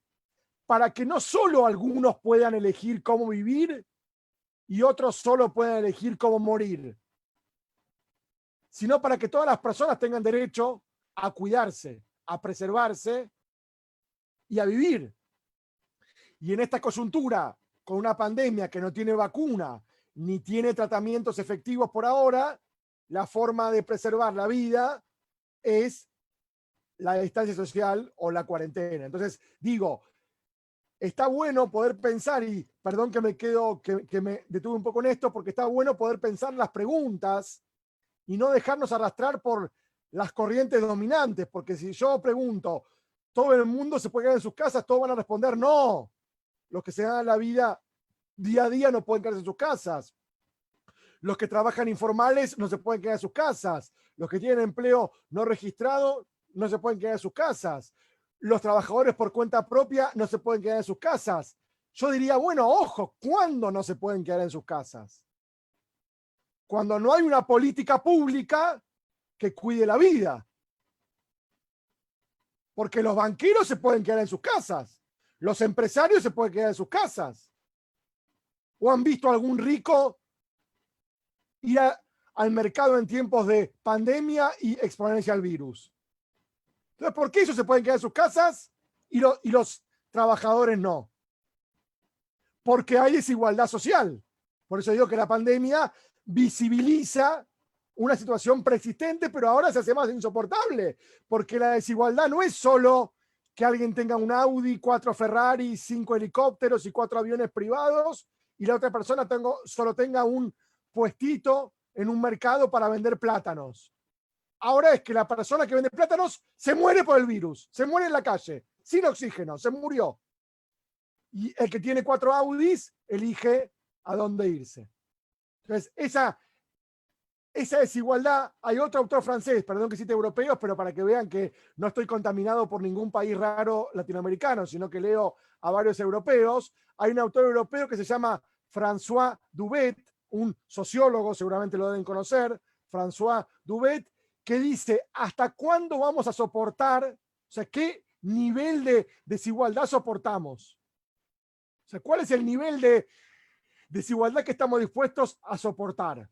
para que no solo algunos puedan elegir cómo vivir y otros solo puedan elegir cómo morir, sino para que todas las personas tengan derecho a cuidarse, a preservarse y a vivir. Y en esta coyuntura, con una pandemia que no tiene vacuna ni tiene tratamientos efectivos por ahora, la forma de preservar la vida es la distancia social o la cuarentena. Entonces, digo, está bueno poder pensar, y perdón que me detuve un poco en esto, porque está bueno poder pensar las preguntas y no dejarnos arrastrar por las corrientes dominantes, porque si yo pregunto, ¿todo el mundo se puede quedar en sus casas? Todos van a responder no. Los que se dan la vida día a día no pueden quedarse en sus casas. Los que trabajan informales no se pueden quedar en sus casas. Los que tienen empleo no registrado no se pueden quedar en sus casas. Los trabajadores por cuenta propia no se pueden quedar en sus casas. Yo diría, bueno, ojo, ¿cuándo no se pueden quedar en sus casas? Cuando no hay una política pública que cuide la vida. Porque los banqueros se pueden quedar en sus casas. Los empresarios se pueden quedar en sus casas. ¿O han visto algún rico ir al mercado en tiempos de pandemia y exponerse al virus? Entonces, ¿por qué ellos se pueden quedar en sus casas y los trabajadores no? Porque hay desigualdad social. Por eso digo que la pandemia visibiliza una situación preexistente, pero ahora se hace más insoportable, porque la desigualdad no es solo que alguien tenga un Audi, 4 Ferrari, 5 helicópteros y 4 aviones privados, y la otra persona solo tenga un puestito en un mercado para vender plátanos. Ahora es que la persona que vende plátanos se muere por el virus, se muere en la calle, sin oxígeno, se murió. Y el que tiene 4 Audis elige a dónde irse. Entonces, esa desigualdad, hay otro autor francés, perdón que cite europeos, pero para que vean que no estoy contaminado por ningún país raro latinoamericano, sino que leo a varios europeos. Hay un autor europeo que se llama François Dubet, un sociólogo, seguramente lo deben conocer, François Dubet, que dice, ¿hasta cuándo vamos a soportar? O sea, ¿qué nivel de desigualdad soportamos? O sea, ¿cuál es el nivel de desigualdad que estamos dispuestos a soportar?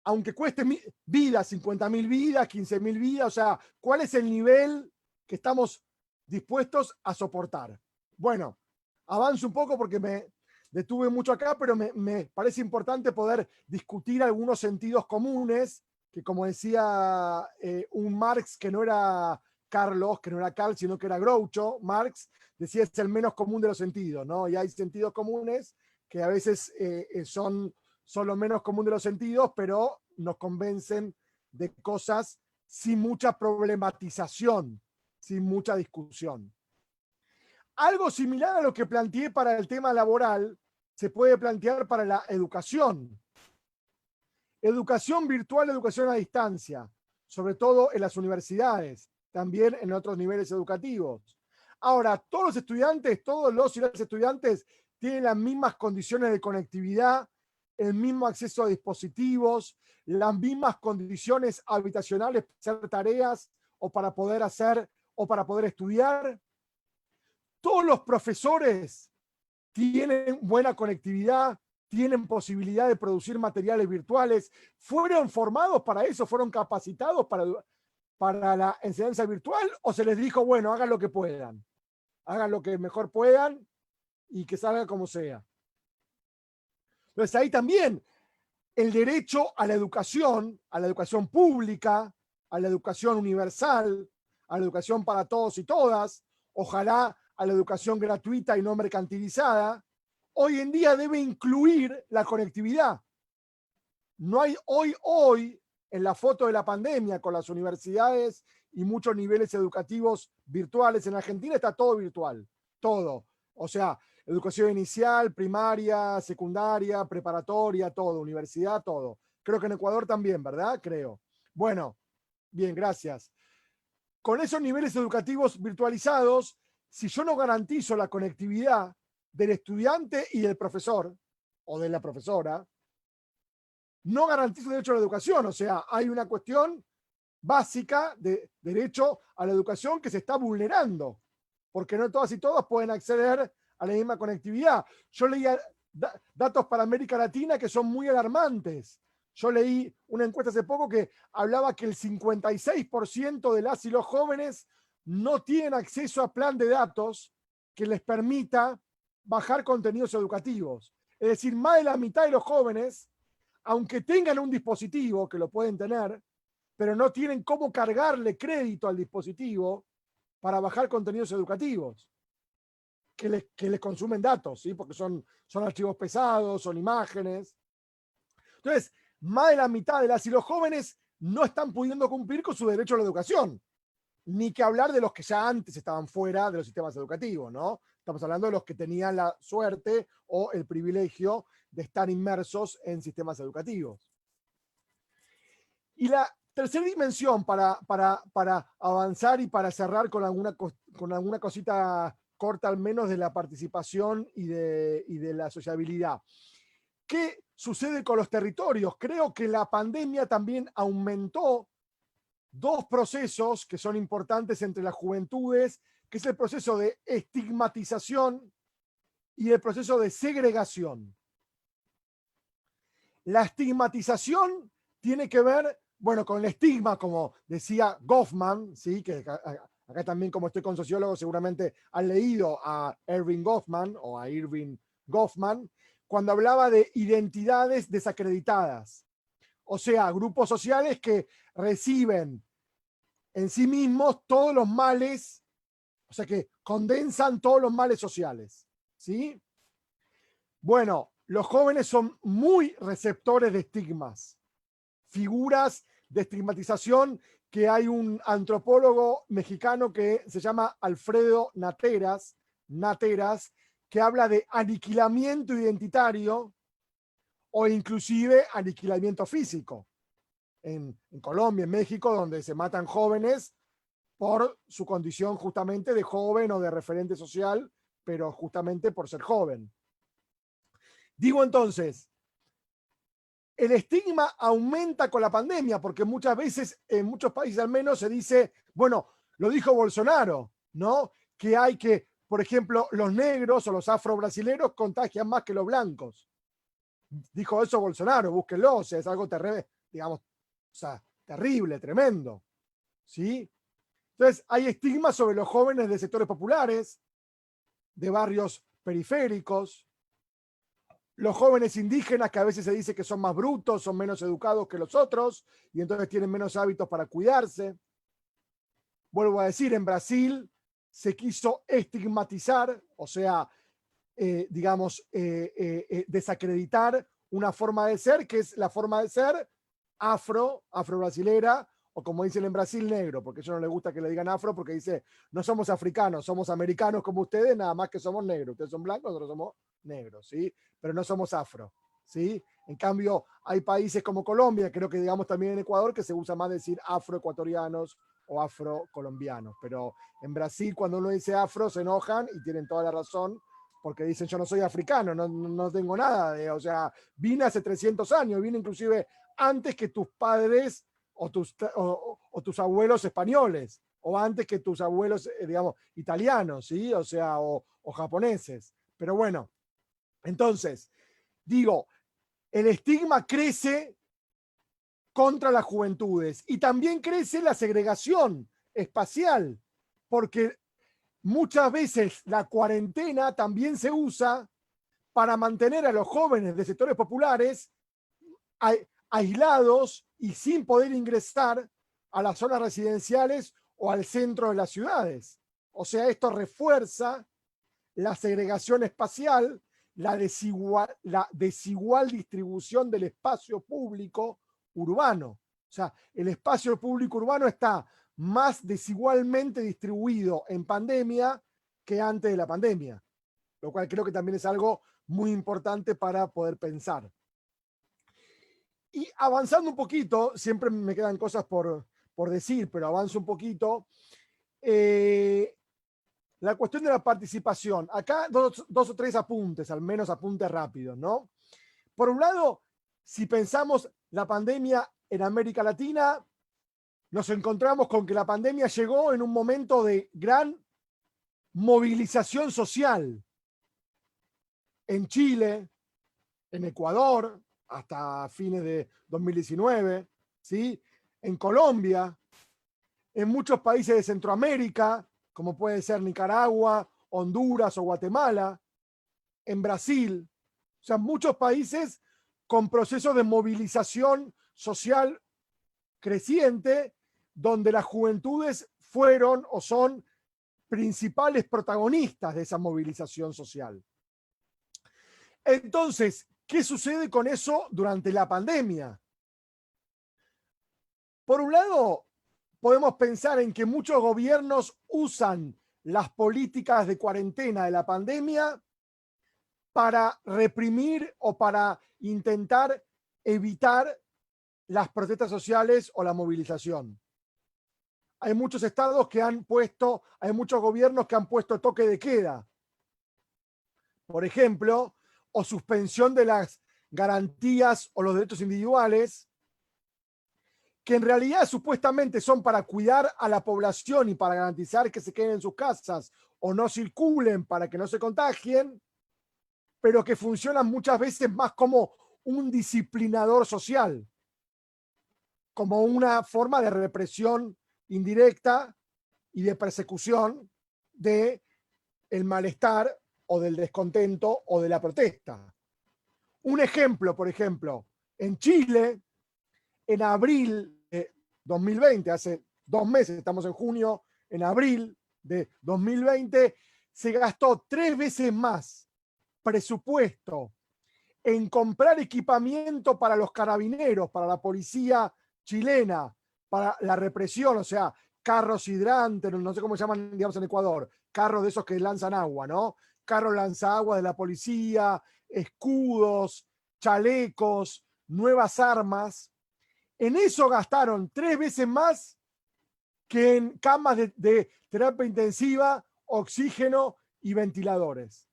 Aunque cueste vidas, 50.000 vidas, 15.000 vidas, o sea, ¿cuál es el nivel que estamos dispuestos a soportar? Bueno, avanzo un poco porque me detuve mucho acá, pero me parece importante poder discutir algunos sentidos comunes, que como decía un Marx, que no era Carlos, que no era Karl, sino que era Groucho, Marx decía es el menos común de los sentidos, ¿no? Y hay sentidos comunes que a veces son lo menos común de los sentidos, pero nos convencen de cosas sin mucha problematización, sin mucha discusión. Algo similar a lo que planteé para el tema laboral se puede plantear para la educación. Educación virtual, educación a distancia, sobre todo en las universidades, también en otros niveles educativos. Ahora, todos los estudiantes, todos los y las estudiantes tienen las mismas condiciones de conectividad, el mismo acceso a dispositivos, las mismas condiciones habitacionales para hacer tareas o para poder estudiar. Todos los profesores tienen buena conectividad, tienen posibilidad de producir materiales virtuales, fueron formados para eso, fueron capacitados para la enseñanza virtual, o se les dijo, bueno, hagan lo que puedan, hagan lo que mejor puedan y que salga como sea. Entonces ahí también el derecho a la educación pública, a la educación universal, a la educación para todos y todas, ojalá a la educación gratuita y no mercantilizada, hoy en día debe incluir la conectividad. No hay hoy, en la foto de la pandemia, con las universidades y muchos niveles educativos virtuales, en Argentina está todo virtual, todo. O sea, educación inicial, primaria, secundaria, preparatoria, todo, universidad, todo. Creo que en Ecuador también, ¿verdad? Creo. Bueno, bien, gracias. Con esos niveles educativos virtualizados, si yo no garantizo la conectividad del estudiante y del profesor, o de la profesora, no garantizo el derecho a la educación. O sea, hay una cuestión básica de derecho a la educación que se está vulnerando, porque no todas y todos pueden acceder a la misma conectividad. Yo leía datos para América Latina que son muy alarmantes. Yo leí una encuesta hace poco que hablaba que el 56% de las y los jóvenes no tienen acceso a plan de datos que les permita bajar contenidos educativos. Es decir, más de la mitad de los jóvenes, aunque tengan un dispositivo, que lo pueden tener, pero no tienen cómo cargarle crédito al dispositivo para bajar contenidos educativos que les consumen datos, ¿sí? Porque son archivos pesados, son imágenes. Entonces, más de la mitad de las y los jóvenes no están pudiendo cumplir con su derecho a la educación. Ni que hablar de los que ya antes estaban fuera de los sistemas educativos, ¿no? Estamos hablando de los que tenían la suerte o el privilegio de estar inmersos en sistemas educativos. Y la tercera dimensión para avanzar y para cerrar con alguna cosita corta al menos de la participación y de la sociabilidad. ¿Qué sucede con los territorios? Creo que la pandemia también aumentó dos procesos que son importantes entre las juventudes, que es el proceso de estigmatización y el proceso de segregación. La estigmatización tiene que ver, bueno, con el estigma, como decía Goffman, ¿sí? Que acá también, como estoy con sociólogos, seguramente han leído a Erving Goffman o a Irving Goffman, cuando hablaba de identidades desacreditadas. O sea, grupos sociales que reciben en sí mismos todos los males, o sea, que condensan todos los males sociales, ¿sí? Bueno, los jóvenes son muy receptores de estigmas, figuras de estigmatización, que hay un antropólogo mexicano que se llama Alfredo Nateras, que habla de aniquilamiento identitario o inclusive aniquilamiento físico. En Colombia, en México, donde se matan jóvenes por su condición justamente de joven o de referente social, pero justamente por ser joven. Digo entonces, el estigma aumenta con la pandemia, porque muchas veces, en muchos países al menos, se dice, bueno, lo dijo Bolsonaro, ¿no? Que hay que, por ejemplo, los negros o los afrobrasileros contagian más que los blancos. Dijo eso Bolsonaro, búsquenlo, o sea, es algo terrible, digamos, o sea, terrible, tremendo, ¿sí? Entonces, hay estigmas sobre los jóvenes de sectores populares, de barrios periféricos, los jóvenes indígenas, que a veces se dice que son más brutos, son menos educados que los otros, y entonces tienen menos hábitos para cuidarse. Vuelvo a decir, en Brasil se quiso estigmatizar, o sea, desacreditar una forma de ser, que es la forma de ser afro-brasilera, o como dicen en Brasil, negro, porque a ellos no les gusta que le digan afro, porque dice, no somos africanos, somos americanos como ustedes, nada más que somos negros. Ustedes son blancos, nosotros somos negros, ¿sí? Pero no somos afro, ¿sí? En cambio, hay países como Colombia, creo que digamos también en Ecuador, que se usa más decir afroecuatorianos o afrocolombianos. Pero en Brasil, cuando uno dice afro, se enojan y tienen toda la razón, porque dicen, yo no soy africano, no tengo nada de, o sea, vine hace 300 años, vine inclusive antes que tus padres o tus abuelos españoles, o antes que tus abuelos, digamos, italianos, ¿sí? O sea, o japoneses. Pero bueno, entonces, digo, el estigma crece contra las juventudes y también crece la segregación espacial, porque muchas veces la cuarentena también se usa para mantener a los jóvenes de sectores populares aislados y sin poder ingresar a las zonas residenciales o al centro de las ciudades. O sea, esto refuerza la segregación espacial, la desigual distribución del espacio público urbano. O sea, el espacio público urbano está más desigualmente distribuido en pandemia que antes de la pandemia, lo cual creo que también es algo muy importante para poder pensar. Y avanzando un poquito, siempre me quedan cosas por decir, pero avanzo un poquito. La cuestión de la participación. Acá dos o tres apuntes, al menos apuntes rápidos, ¿no? Por un lado, si pensamos la pandemia en América Latina, nos encontramos con que la pandemia llegó en un momento de gran movilización social. En Chile, en Ecuador, hasta fines de 2019, ¿sí? En Colombia, en muchos países de Centroamérica, como puede ser Nicaragua, Honduras o Guatemala, en Brasil, o sea, muchos países con procesos de movilización social creciente, donde las juventudes fueron o son principales protagonistas de esa movilización social. Entonces, ¿qué sucede con eso durante la pandemia? Por un lado, podemos pensar en que muchos gobiernos usan las políticas de cuarentena de la pandemia para reprimir o para intentar evitar las protestas sociales o la movilización. Hay muchos estados que han puesto, hay muchos gobiernos que han puesto toque de queda, por ejemplo, o suspensión de las garantías o los derechos individuales, que en realidad supuestamente son para cuidar a la población y para garantizar que se queden en sus casas o no circulen para que no se contagien, pero que funcionan muchas veces más como un disciplinador social, como una forma de represión indirecta y de persecución del malestar o del descontento o de la protesta. Un ejemplo, por ejemplo, en Chile, en abril de 2020, hace 2 meses, estamos en junio, en abril de 2020, se gastó 3 veces más presupuesto en comprar equipamiento para los carabineros, para la policía chilena, para la represión, o sea, carros hidrantes, no sé cómo se llaman, digamos, en Ecuador, carros de esos que lanzan agua, ¿no? Carros lanzaagua de la policía, escudos, chalecos, nuevas armas. En eso gastaron 3 veces más que en camas de terapia intensiva, oxígeno y ventiladores.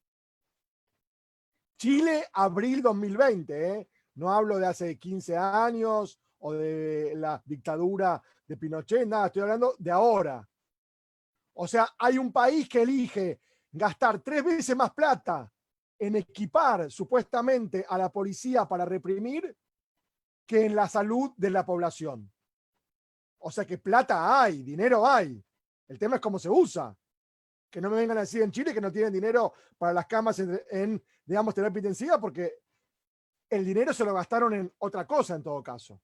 Chile, abril 2020, ¿eh? No hablo de hace 15 años o de la dictadura de Pinochet, nada, estoy hablando de ahora. O sea, hay un país que elige gastar 3 veces más plata en equipar supuestamente a la policía para reprimir que en la salud de la población. O sea que plata hay, dinero hay. El tema es cómo se usa. Que no me vengan a decir en Chile que no tienen dinero para las camas en digamos, terapia intensiva, porque el dinero se lo gastaron en otra cosa en todo caso.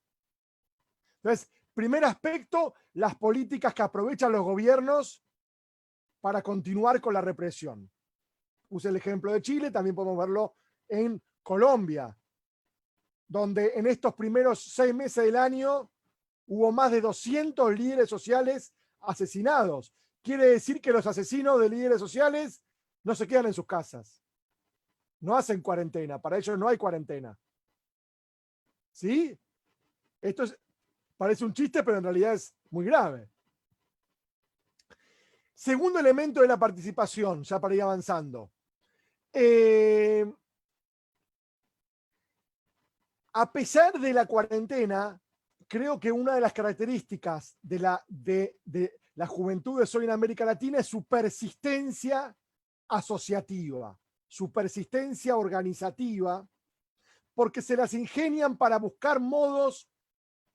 Entonces, primer aspecto, las políticas que aprovechan los gobiernos para continuar con la represión. Puse el ejemplo de Chile, también podemos verlo en Colombia, donde en estos primeros 6 meses del año hubo más de 200 líderes sociales asesinados. Quiere decir que los asesinos de líderes sociales no se quedan en sus casas. No hacen cuarentena, para ellos no hay cuarentena. ¿Sí? Esto parece un chiste, pero en realidad es muy grave. Segundo elemento de la participación, ya para ir avanzando. A pesar de la cuarentena, creo que una de las características de la juventud de hoy en América Latina es su persistencia asociativa, su persistencia organizativa, porque se las ingenian para buscar modos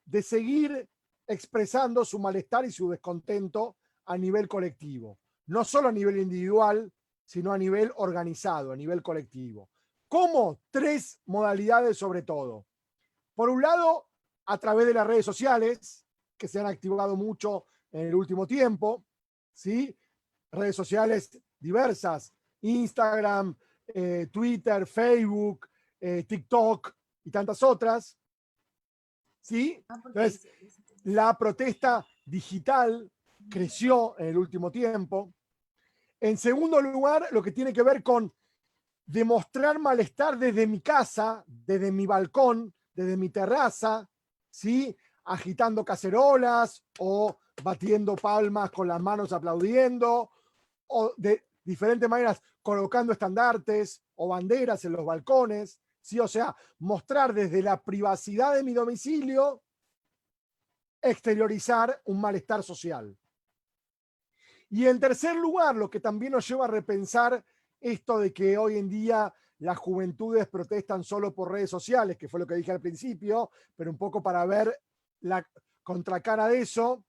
de seguir expresando su malestar y su descontento a nivel colectivo. No solo a nivel individual, sino a nivel organizado, a nivel colectivo. ¿Cómo? 3 modalidades sobre todo. Por un lado, a través de las redes sociales, que se han activado mucho en el último tiempo, ¿sí? Redes sociales diversas, Instagram, Twitter, Facebook, TikTok y tantas otras, ¿sí? Entonces, la protesta digital creció en el último tiempo. En segundo lugar, lo que tiene que ver con demostrar malestar desde mi casa, desde mi balcón, desde mi terraza, ¿sí? Agitando cacerolas o batiendo palmas con las manos aplaudiendo, o de diferentes maneras colocando estandartes o banderas en los balcones, ¿sí? O sea, mostrar desde la privacidad de mi domicilio, exteriorizar un malestar social. Y en tercer lugar, lo que también nos lleva a repensar esto de que hoy en día las juventudes protestan solo por redes sociales, que fue lo que dije al principio, pero un poco para ver la contracara de eso,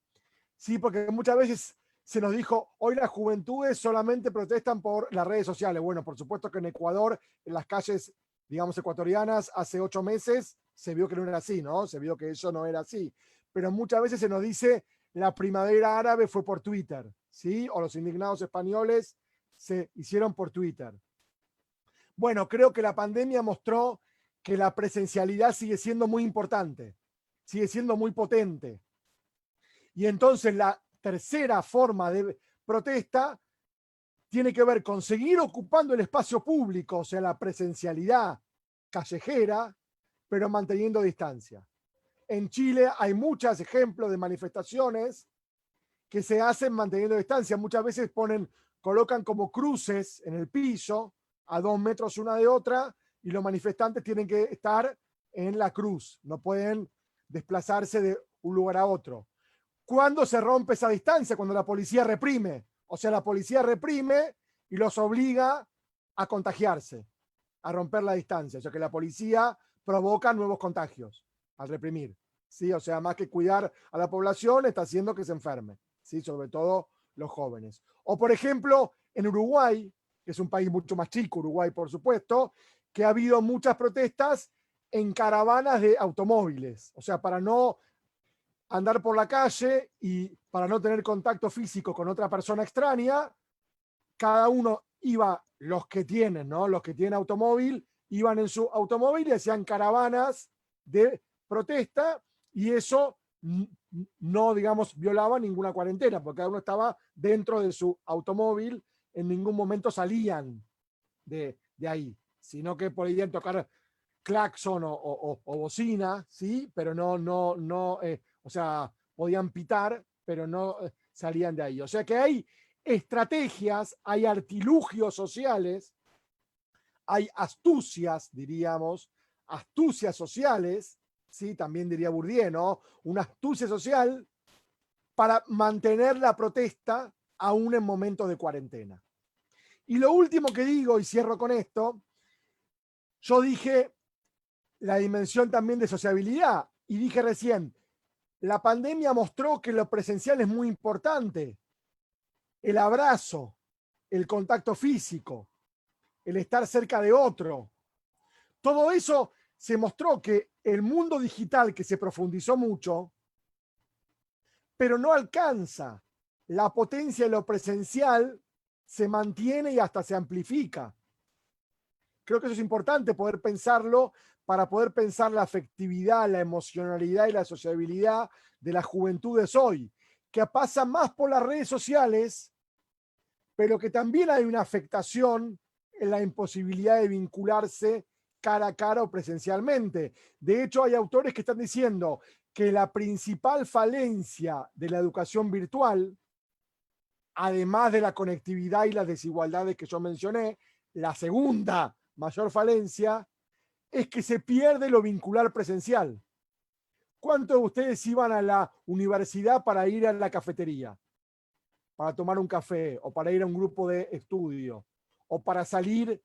¿sí? Porque muchas veces se nos dijo, hoy las juventudes solamente protestan por las redes sociales. Bueno, por supuesto que en Ecuador, en las calles, digamos, ecuatorianas, hace 8 meses, se vio que no era así, ¿no? Se vio que eso no era así. Pero muchas veces se nos dice, la primavera árabe fue por Twitter, ¿sí? O los indignados españoles se hicieron por Twitter. Bueno, creo que la pandemia mostró que la presencialidad sigue siendo muy importante, sigue siendo muy potente. Y entonces la tercera forma de protesta tiene que ver con seguir ocupando el espacio público, o sea, la presencialidad callejera, pero manteniendo distancia. En Chile hay muchos ejemplos de manifestaciones que se hacen manteniendo distancia. Muchas veces colocan como cruces en el piso, a 2 metros una de otra, y los manifestantes tienen que estar en la cruz, no pueden desplazarse de un lugar a otro. ¿Cuándo se rompe esa distancia? Cuando la policía reprime. O sea, la policía reprime y los obliga a contagiarse, a romper la distancia. O sea, que la policía provoca nuevos contagios al reprimir. ¿Sí? O sea, más que cuidar a la población, está haciendo que se enferme. ¿Sí? Sobre todo los jóvenes. O, por ejemplo, en Uruguay, que es un país mucho más chico, Uruguay, por supuesto, que ha habido muchas protestas en caravanas de automóviles. O sea, para no andar por la calle y para no tener contacto físico con otra persona extraña, cada uno iba, los que tienen, ¿no? Los que tienen automóvil, iban en su automóvil y hacían caravanas de protesta, y eso no, digamos, violaba ninguna cuarentena, porque cada uno estaba dentro de su automóvil, en ningún momento salían de ahí, sino que podían tocar claxon o bocina, ¿sí? Pero no, o sea, podían pitar, pero no salían de ahí. O sea que hay estrategias, hay artilugios sociales, hay astucias, diríamos, astucias sociales, ¿sí? También diría Bourdieu, ¿no? Una astucia social para mantener la protesta aún en momentos de cuarentena. Y lo último que digo, y cierro con esto, yo dije la dimensión también de sociabilidad, y dije recién, la pandemia mostró que lo presencial es muy importante. El abrazo, el contacto físico, el estar cerca de otro. Todo eso se mostró que el mundo digital, que se profundizó mucho, pero no alcanza. La potencia de lo presencial se mantiene y hasta se amplifica. Creo que eso es importante poder pensarlo para poder pensar la afectividad, la emocionalidad y la sociabilidad de las juventudes hoy, que pasa más por las redes sociales, pero que también hay una afectación en la imposibilidad de vincularse cara a cara o presencialmente. De hecho, hay autores que están diciendo que la principal falencia de la educación virtual, además de la conectividad y las desigualdades que yo mencioné, la segunda mayor falencia es que se pierde lo vincular presencial. ¿Cuántos de ustedes iban a la universidad para ir a la cafetería, para tomar un café, o para ir a un grupo de estudio, o para salir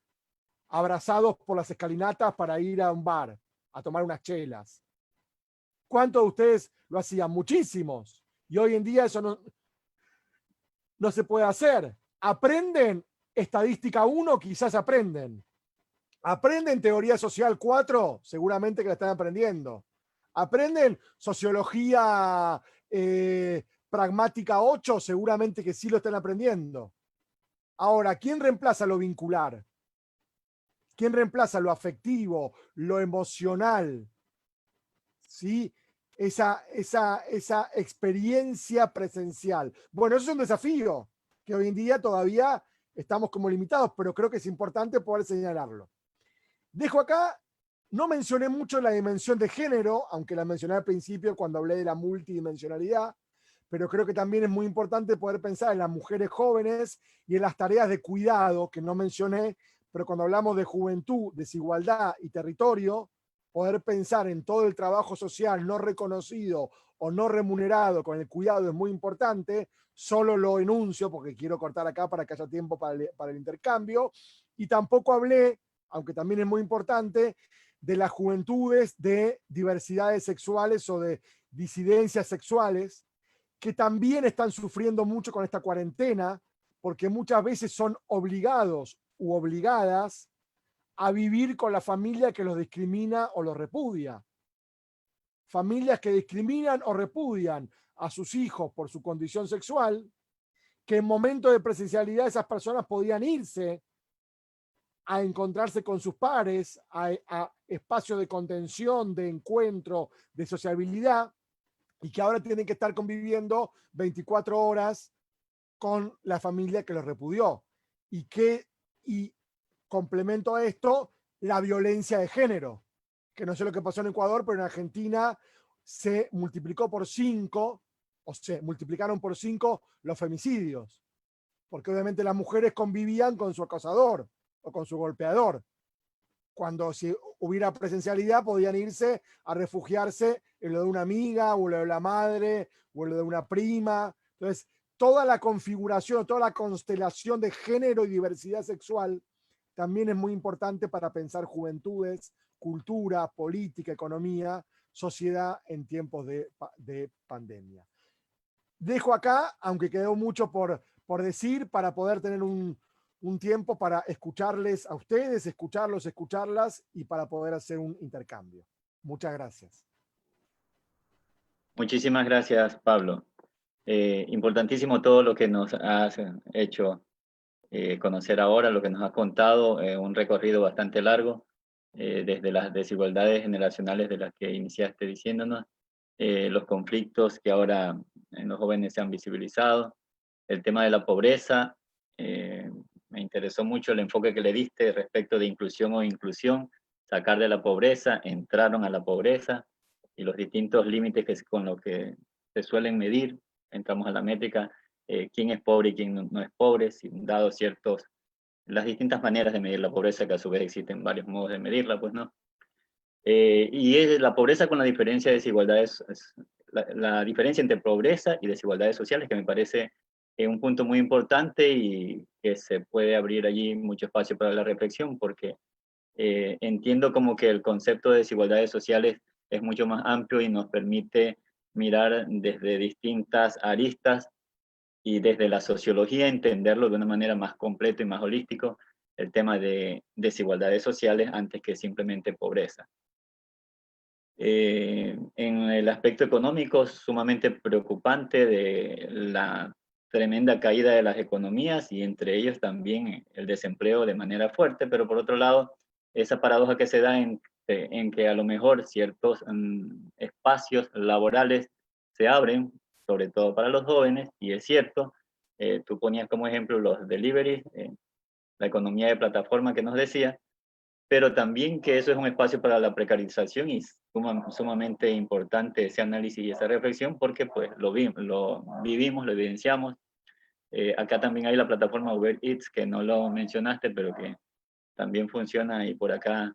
abrazados por las escalinatas para ir a un bar, a tomar unas chelas? ¿Cuántos de ustedes lo hacían? Muchísimos. Y hoy en día eso no se puede hacer. ¿Aprenden estadística 1? Quizás aprenden. ¿Aprenden teoría social 4? Seguramente que la están aprendiendo. ¿Aprenden sociología pragmática 8? Seguramente que sí lo están aprendiendo. Ahora, ¿quién reemplaza lo vincular? ¿Quién reemplaza lo afectivo, lo emocional? ¿Sí? Esa experiencia presencial. Bueno, eso es un desafío que hoy en día todavía estamos como limitados, pero creo que es importante poder señalarlo. Dejo acá, no mencioné mucho la dimensión de género, aunque la mencioné al principio cuando hablé de la multidimensionalidad, pero creo que también es muy importante poder pensar en las mujeres jóvenes y en las tareas de cuidado, que no mencioné, pero cuando hablamos de juventud, desigualdad y territorio, poder pensar en todo el trabajo social no reconocido o no remunerado con el cuidado es muy importante. Solo lo enuncio porque quiero cortar acá para que haya tiempo para el intercambio. Y tampoco hablé, aunque también es muy importante, de las juventudes de diversidades sexuales o de disidencias sexuales, que también están sufriendo mucho con esta cuarentena, porque muchas veces son obligados u obligadas a vivir con la familia que los discrimina o los repudia. Familias que discriminan o repudian a sus hijos por su condición sexual, que en momentos de presencialidad esas personas podían irse a encontrarse con sus pares, a espacios de contención, de encuentro, de sociabilidad, y que ahora tienen que estar conviviendo 24 horas con la familia que los repudió. y complemento a esto, la violencia de género, que no sé lo que pasó en Ecuador, pero en Argentina se multiplicó por 5, o se multiplicaron por 5 los femicidios, porque obviamente las mujeres convivían con su acosador o con su golpeador. Cuando si hubiera presencialidad podían irse a refugiarse en lo de una amiga, o lo de la madre, o en lo de una prima. Entonces, toda la configuración, toda la constelación de género y diversidad sexual también es muy importante para pensar juventudes, cultura, política, economía, sociedad en tiempos de pandemia. Dejo acá, aunque quedó mucho por decir, para poder tener un tiempo para escucharles a ustedes, escucharlos, escucharlas y para poder hacer un intercambio. Muchas gracias. Muchísimas gracias, Pablo. Importantísimo todo lo que nos has hecho conocer ahora, lo que nos has contado, un recorrido bastante largo, desde las desigualdades generacionales de las que iniciaste diciéndonos, los conflictos que ahora en los jóvenes se han visibilizado, el tema de la pobreza. Me interesó mucho el enfoque que le diste respecto de inclusión o inclusión, sacar de la pobreza, entraron a la pobreza, y los distintos límites con los que se suelen medir. Entramos a la métrica, quién es pobre y quién no es pobre, dado las distintas maneras de medir la pobreza, que a su vez existen varios modos de medirla, pues, ¿no? Y es la pobreza con la diferencia de desigualdades, la diferencia entre pobreza y desigualdades sociales, que me parece un punto muy importante y que se puede abrir allí mucho espacio para la reflexión, porque entiendo como que el concepto de desigualdades sociales es mucho más amplio y nos permite mirar desde distintas aristas y desde la sociología entenderlo de una manera más completa y más holístico, el tema de desigualdades sociales antes que simplemente pobreza. En el aspecto económico, sumamente preocupante de la tremenda caída de las economías y entre ellos también el desempleo de manera fuerte, pero por otro lado, esa paradoja que se da en que a lo mejor ciertos espacios laborales se abren, sobre todo para los jóvenes, y es cierto, tú ponías como ejemplo los deliveries, la economía de plataforma que nos decía, pero también que eso es un espacio para la precarización y sumamente importante ese análisis y esa reflexión porque pues lo vivimos, lo evidenciamos. Acá también hay la plataforma Uber Eats, que no lo mencionaste, pero que también funciona y por acá,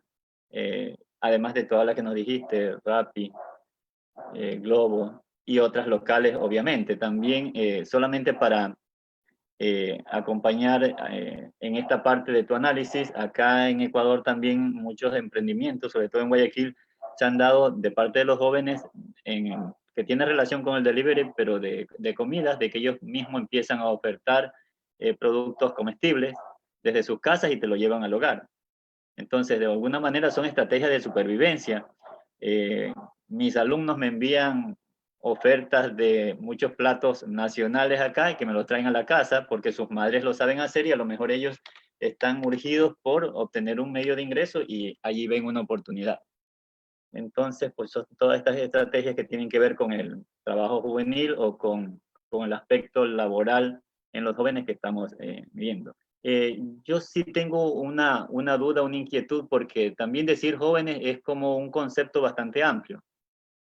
además de todas las que nos dijiste, Rappi, Globo y otras locales, obviamente. También solamente para acompañar en esta parte de tu análisis. Acá en Ecuador también muchos emprendimientos, sobre todo en Guayaquil, se han dado de parte de los jóvenes que tiene relación con el delivery, pero de comidas, de que ellos mismos empiezan a ofertar productos comestibles desde sus casas y te lo llevan al hogar. Entonces, de alguna manera son estrategias de supervivencia. Mis alumnos me envían ofertas de muchos platos nacionales acá y que me los traen a la casa porque sus madres lo saben hacer y a lo mejor ellos están urgidos por obtener un medio de ingreso y allí ven una oportunidad. Entonces, pues son todas estas estrategias que tienen que ver con el trabajo juvenil o con el aspecto laboral en los jóvenes que estamos viendo. Yo sí tengo una duda, una inquietud, porque también decir jóvenes es como un concepto bastante amplio.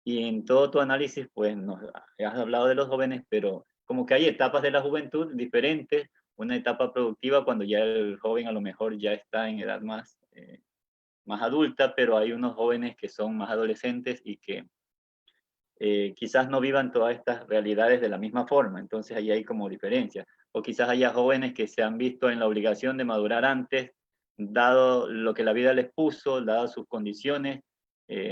Y en todo tu análisis, pues nos has hablado de los jóvenes, pero como que hay etapas de la juventud diferentes, una etapa productiva cuando ya el joven a lo mejor ya está en edad más adulta, pero hay unos jóvenes que son más adolescentes y que quizás no vivan todas estas realidades de la misma forma, entonces ahí hay como diferencia. O quizás haya jóvenes que se han visto en la obligación de madurar antes, dado lo que la vida les puso, dadas sus condiciones,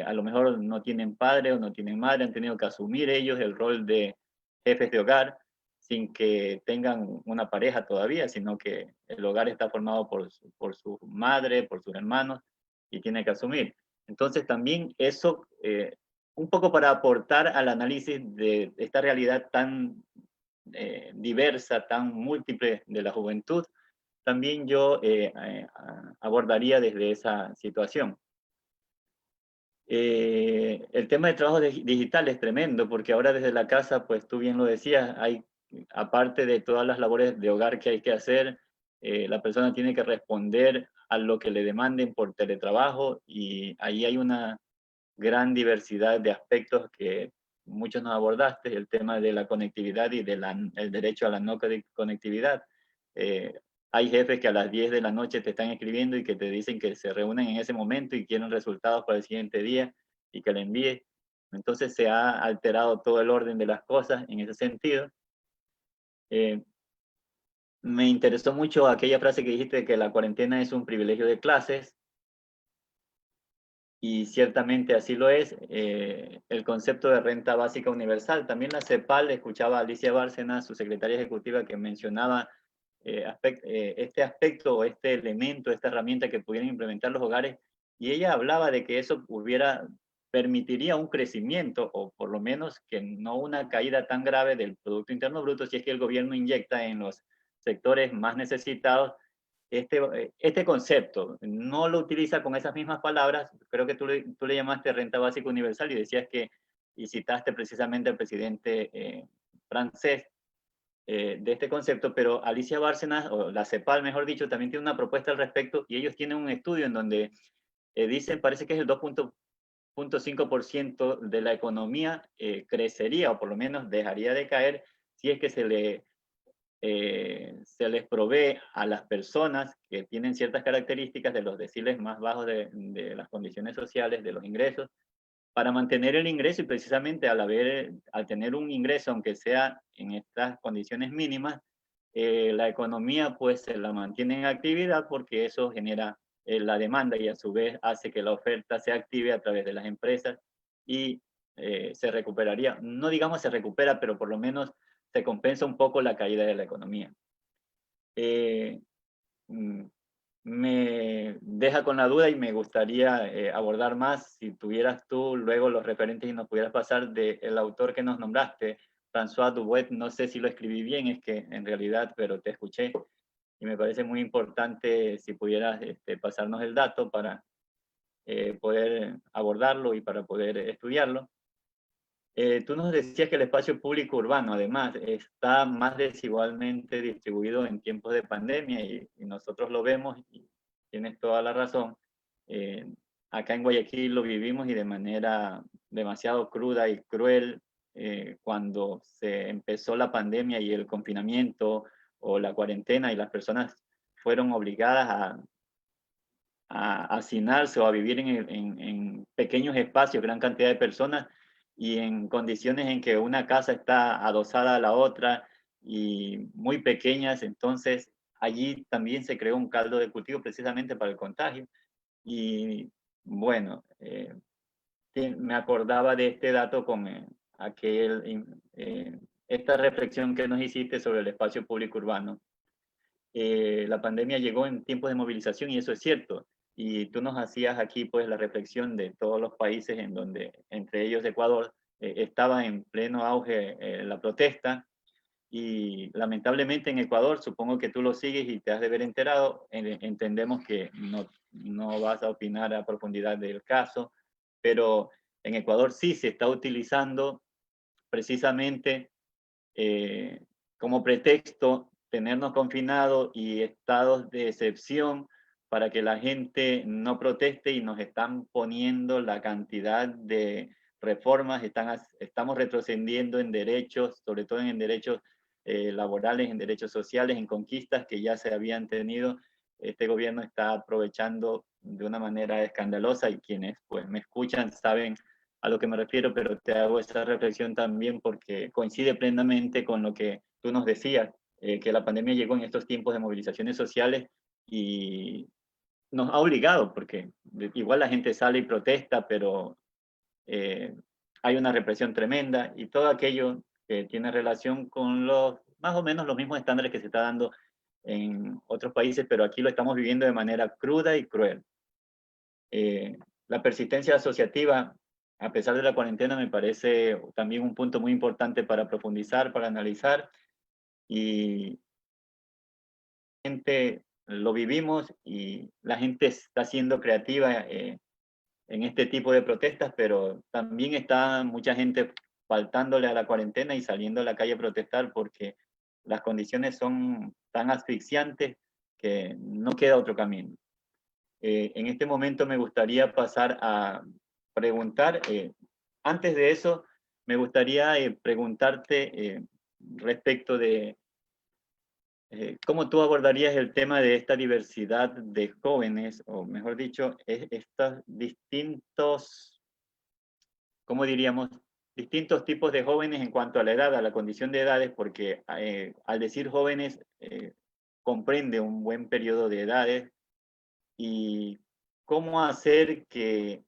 a lo mejor no tienen padre o no tienen madre, han tenido que asumir ellos el rol de jefes de hogar sin que tengan una pareja todavía, sino que el hogar está formado por su madre, por sus hermanos, y tiene que asumir. Entonces también eso, un poco para aportar al análisis de esta realidad tan diversa, tan múltiple de la juventud, también yo abordaría desde esa situación. El tema de trabajo digital es tremendo, porque ahora desde la casa, pues tú bien lo decías, hay, aparte de todas las labores de hogar que hay que hacer, la persona tiene que responder a lo que le demanden por teletrabajo, y ahí hay una gran diversidad de aspectos que muchos nos abordaste, el tema de la conectividad y el derecho a la no conectividad. Hay jefes que a las 10 de la noche te están escribiendo y que te dicen que se reúnen en ese momento y quieren resultados para el siguiente día y que le envíes. Entonces se ha alterado todo el orden de las cosas en ese sentido. Me interesó mucho aquella frase que dijiste de que la cuarentena es un privilegio de clases, y ciertamente así lo es. El concepto de renta básica universal, también la CEPAL, escuchaba a Alicia Bárcena, su secretaria ejecutiva, que mencionaba este aspecto o este elemento, esta herramienta que pudieran implementar los hogares, y ella hablaba de que eso permitiría un crecimiento, o por lo menos que no una caída tan grave del Producto Interno Bruto, si es que el gobierno inyecta en los sectores más necesitados este concepto. No lo utiliza con esas mismas palabras. Creo que tú le llamaste renta básica universal y decías que, y citaste precisamente al presidente francés de este concepto, pero Alicia Bárcenas, o la CEPAL mejor dicho, también tiene una propuesta al respecto, y ellos tienen un estudio en donde dicen, parece que es el 2.5% de la economía crecería, o por lo menos dejaría de caer, si es que se les provee a las personas que tienen ciertas características de los deciles más bajos de las condiciones sociales, de los ingresos, para mantener el ingreso, y precisamente al tener un ingreso, aunque sea en estas condiciones mínimas, la economía pues se la mantiene en actividad, porque eso genera la demanda, y a su vez hace que la oferta se active a través de las empresas, y se recuperaría, no digamos se recupera, pero por lo menos se compensa un poco la caída de la economía. Me deja con la duda, y me gustaría abordar más, si tuvieras tú luego los referentes y nos pudieras pasar del autor que nos nombraste, François Dubuet. No sé si lo escribí bien, es que en realidad, pero te escuché y me parece muy importante si pudieras pasarnos el dato para poder abordarlo y para poder estudiarlo. Tú nos decías que el espacio público urbano, además, está más desigualmente distribuido en tiempos de pandemia, y nosotros lo vemos, y tienes toda la razón. Eh, Acá en Guayaquil lo vivimos, y de manera demasiado cruda y cruel, cuando se empezó la pandemia y el confinamiento o la cuarentena, y las personas fueron obligadas a hacinarse o a vivir en pequeños espacios, gran cantidad de personas, y en condiciones en que una casa está adosada a la otra y muy pequeñas. Entonces allí también se creó un caldo de cultivo precisamente para el contagio. Y bueno, me acordaba de este dato con esta reflexión que nos hiciste sobre el espacio público urbano. La pandemia llegó en tiempos de movilización, y eso es cierto. Y tú nos hacías aquí pues la reflexión de todos los países en donde, entre ellos Ecuador, estaba en pleno auge la protesta, y lamentablemente en Ecuador, supongo que tú lo sigues y te has de ver enterado, entendemos que no vas a opinar a profundidad del caso, pero en Ecuador sí se está utilizando precisamente como pretexto tenernos confinados y estados de excepción para que la gente no proteste, y nos están poniendo la cantidad de reformas, estamos retrocediendo en derechos, sobre todo en derechos laborales, en derechos sociales, en conquistas que ya se habían tenido. Este gobierno está aprovechando de una manera escandalosa, y quienes pues me escuchan saben a lo que me refiero, pero te hago esta reflexión también porque coincide plenamente con lo que tú nos decías, que la pandemia llegó en estos tiempos de movilizaciones sociales y nos ha obligado, porque igual la gente sale y protesta, pero hay una represión tremenda, y todo aquello que tiene relación con más o menos los mismos estándares que se está dando en otros países, pero aquí lo estamos viviendo de manera cruda y cruel. La persistencia asociativa, a pesar de la cuarentena, me parece también un punto muy importante para profundizar, para analizar, y lo vivimos, y la gente está siendo creativa en este tipo de protestas, pero también está mucha gente faltándole a la cuarentena y saliendo a la calle a protestar porque las condiciones son tan asfixiantes que no queda otro camino. En este momento me gustaría pasar a preguntar, antes de eso, me gustaría preguntarte respecto de cómo tú abordarías el tema de esta diversidad de jóvenes, o mejor dicho, estos distintos, ¿cómo diríamos? Distintos tipos de jóvenes en cuanto a la edad, a la condición de edades, porque al decir jóvenes comprende un buen periodo de edades, y cómo hacer que,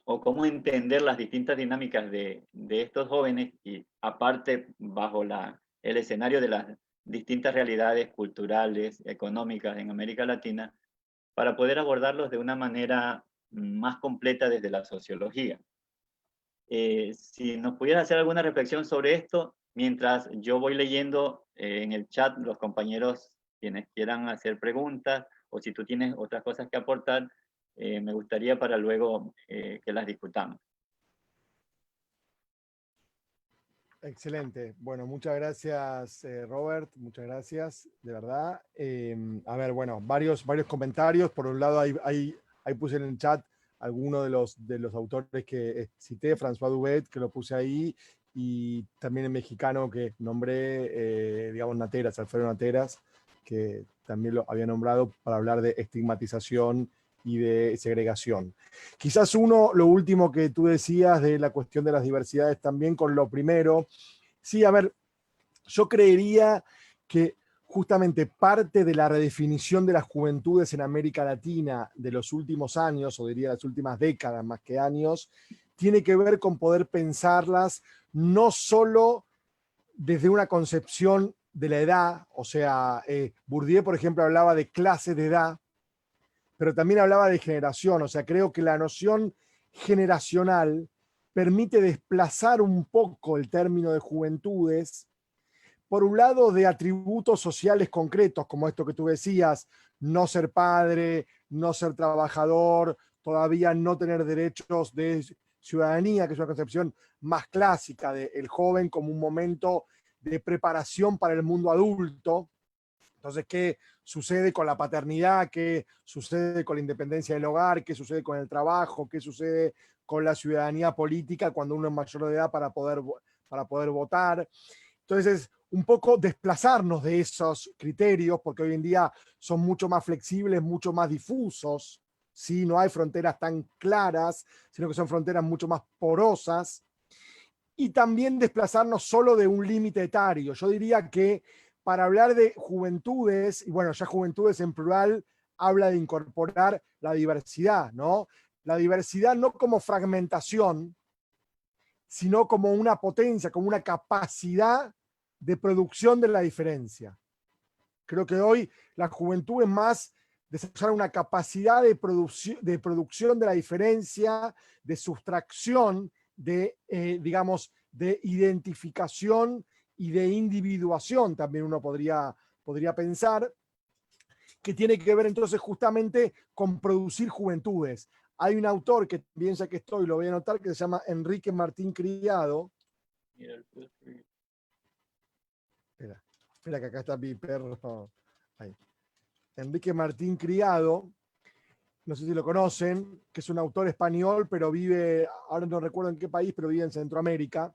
o cómo entender las distintas dinámicas de estos jóvenes, y aparte bajo el escenario de las distintas realidades culturales, económicas en América Latina, para poder abordarlos de una manera más completa desde la sociología. Si nos pudieras hacer alguna reflexión sobre esto, mientras yo voy leyendo en el chat los compañeros quienes quieran hacer preguntas, o si tú tienes otras cosas que aportar, me gustaría para luego que las discutamos. Excelente. Bueno, muchas gracias, Robert. Muchas gracias, de verdad. A ver, bueno, varios comentarios. Por un lado, ahí puse en el chat algunos de los autores que cité, François Dubet, que lo puse ahí, y también el mexicano que nombré, digamos, Nateras, Alfredo Nateras, que también lo había nombrado para hablar de estigmatización y de segregación. Quizás lo último que tú decías de la cuestión de las diversidades también con lo primero. Sí, a ver, yo creería que justamente parte de la redefinición de las juventudes en América Latina de los últimos años, o diría las últimas décadas más que años, tiene que ver con poder pensarlas no solo desde una concepción de la edad, o sea, Bourdieu, por ejemplo, hablaba de clase de edad, pero también hablaba de generación. O sea, creo que la noción generacional permite desplazar un poco el término de juventudes, por un lado, de atributos sociales concretos, como esto que tú decías, no ser padre, no ser trabajador, todavía no tener derechos de ciudadanía, que es una concepción más clásica del joven como un momento de preparación para el mundo adulto. Entonces, ¿qué sucede con la paternidad? ¿Qué sucede con la independencia del hogar? ¿Qué sucede con el trabajo? ¿Qué sucede con la ciudadanía política cuando uno es mayor de edad para poder votar? Entonces, un poco desplazarnos de esos criterios, porque hoy en día son mucho más flexibles, mucho más difusos, ¿sí? No hay fronteras tan claras, sino que son fronteras mucho más porosas. Y también desplazarnos solo de un límite etario. Yo diría que para hablar de juventudes, y bueno, ya juventudes en plural, habla de incorporar la diversidad, ¿no? La diversidad no como fragmentación, sino como una potencia, como una capacidad de producción de la diferencia. Creo que hoy la juventud es más desarrollar una capacidad de producción de la diferencia, de sustracción, digamos, de identificación y de individuación, también uno podría pensar, que tiene que ver entonces justamente con producir juventudes. Hay un autor que piensa que lo voy a anotar, que se llama Enrique Martín Criado. Espera que acá está mi perro. Ahí. Enrique Martín Criado, no sé si lo conocen, que es un autor español, pero vive, ahora no recuerdo en qué país, pero vive en Centroamérica.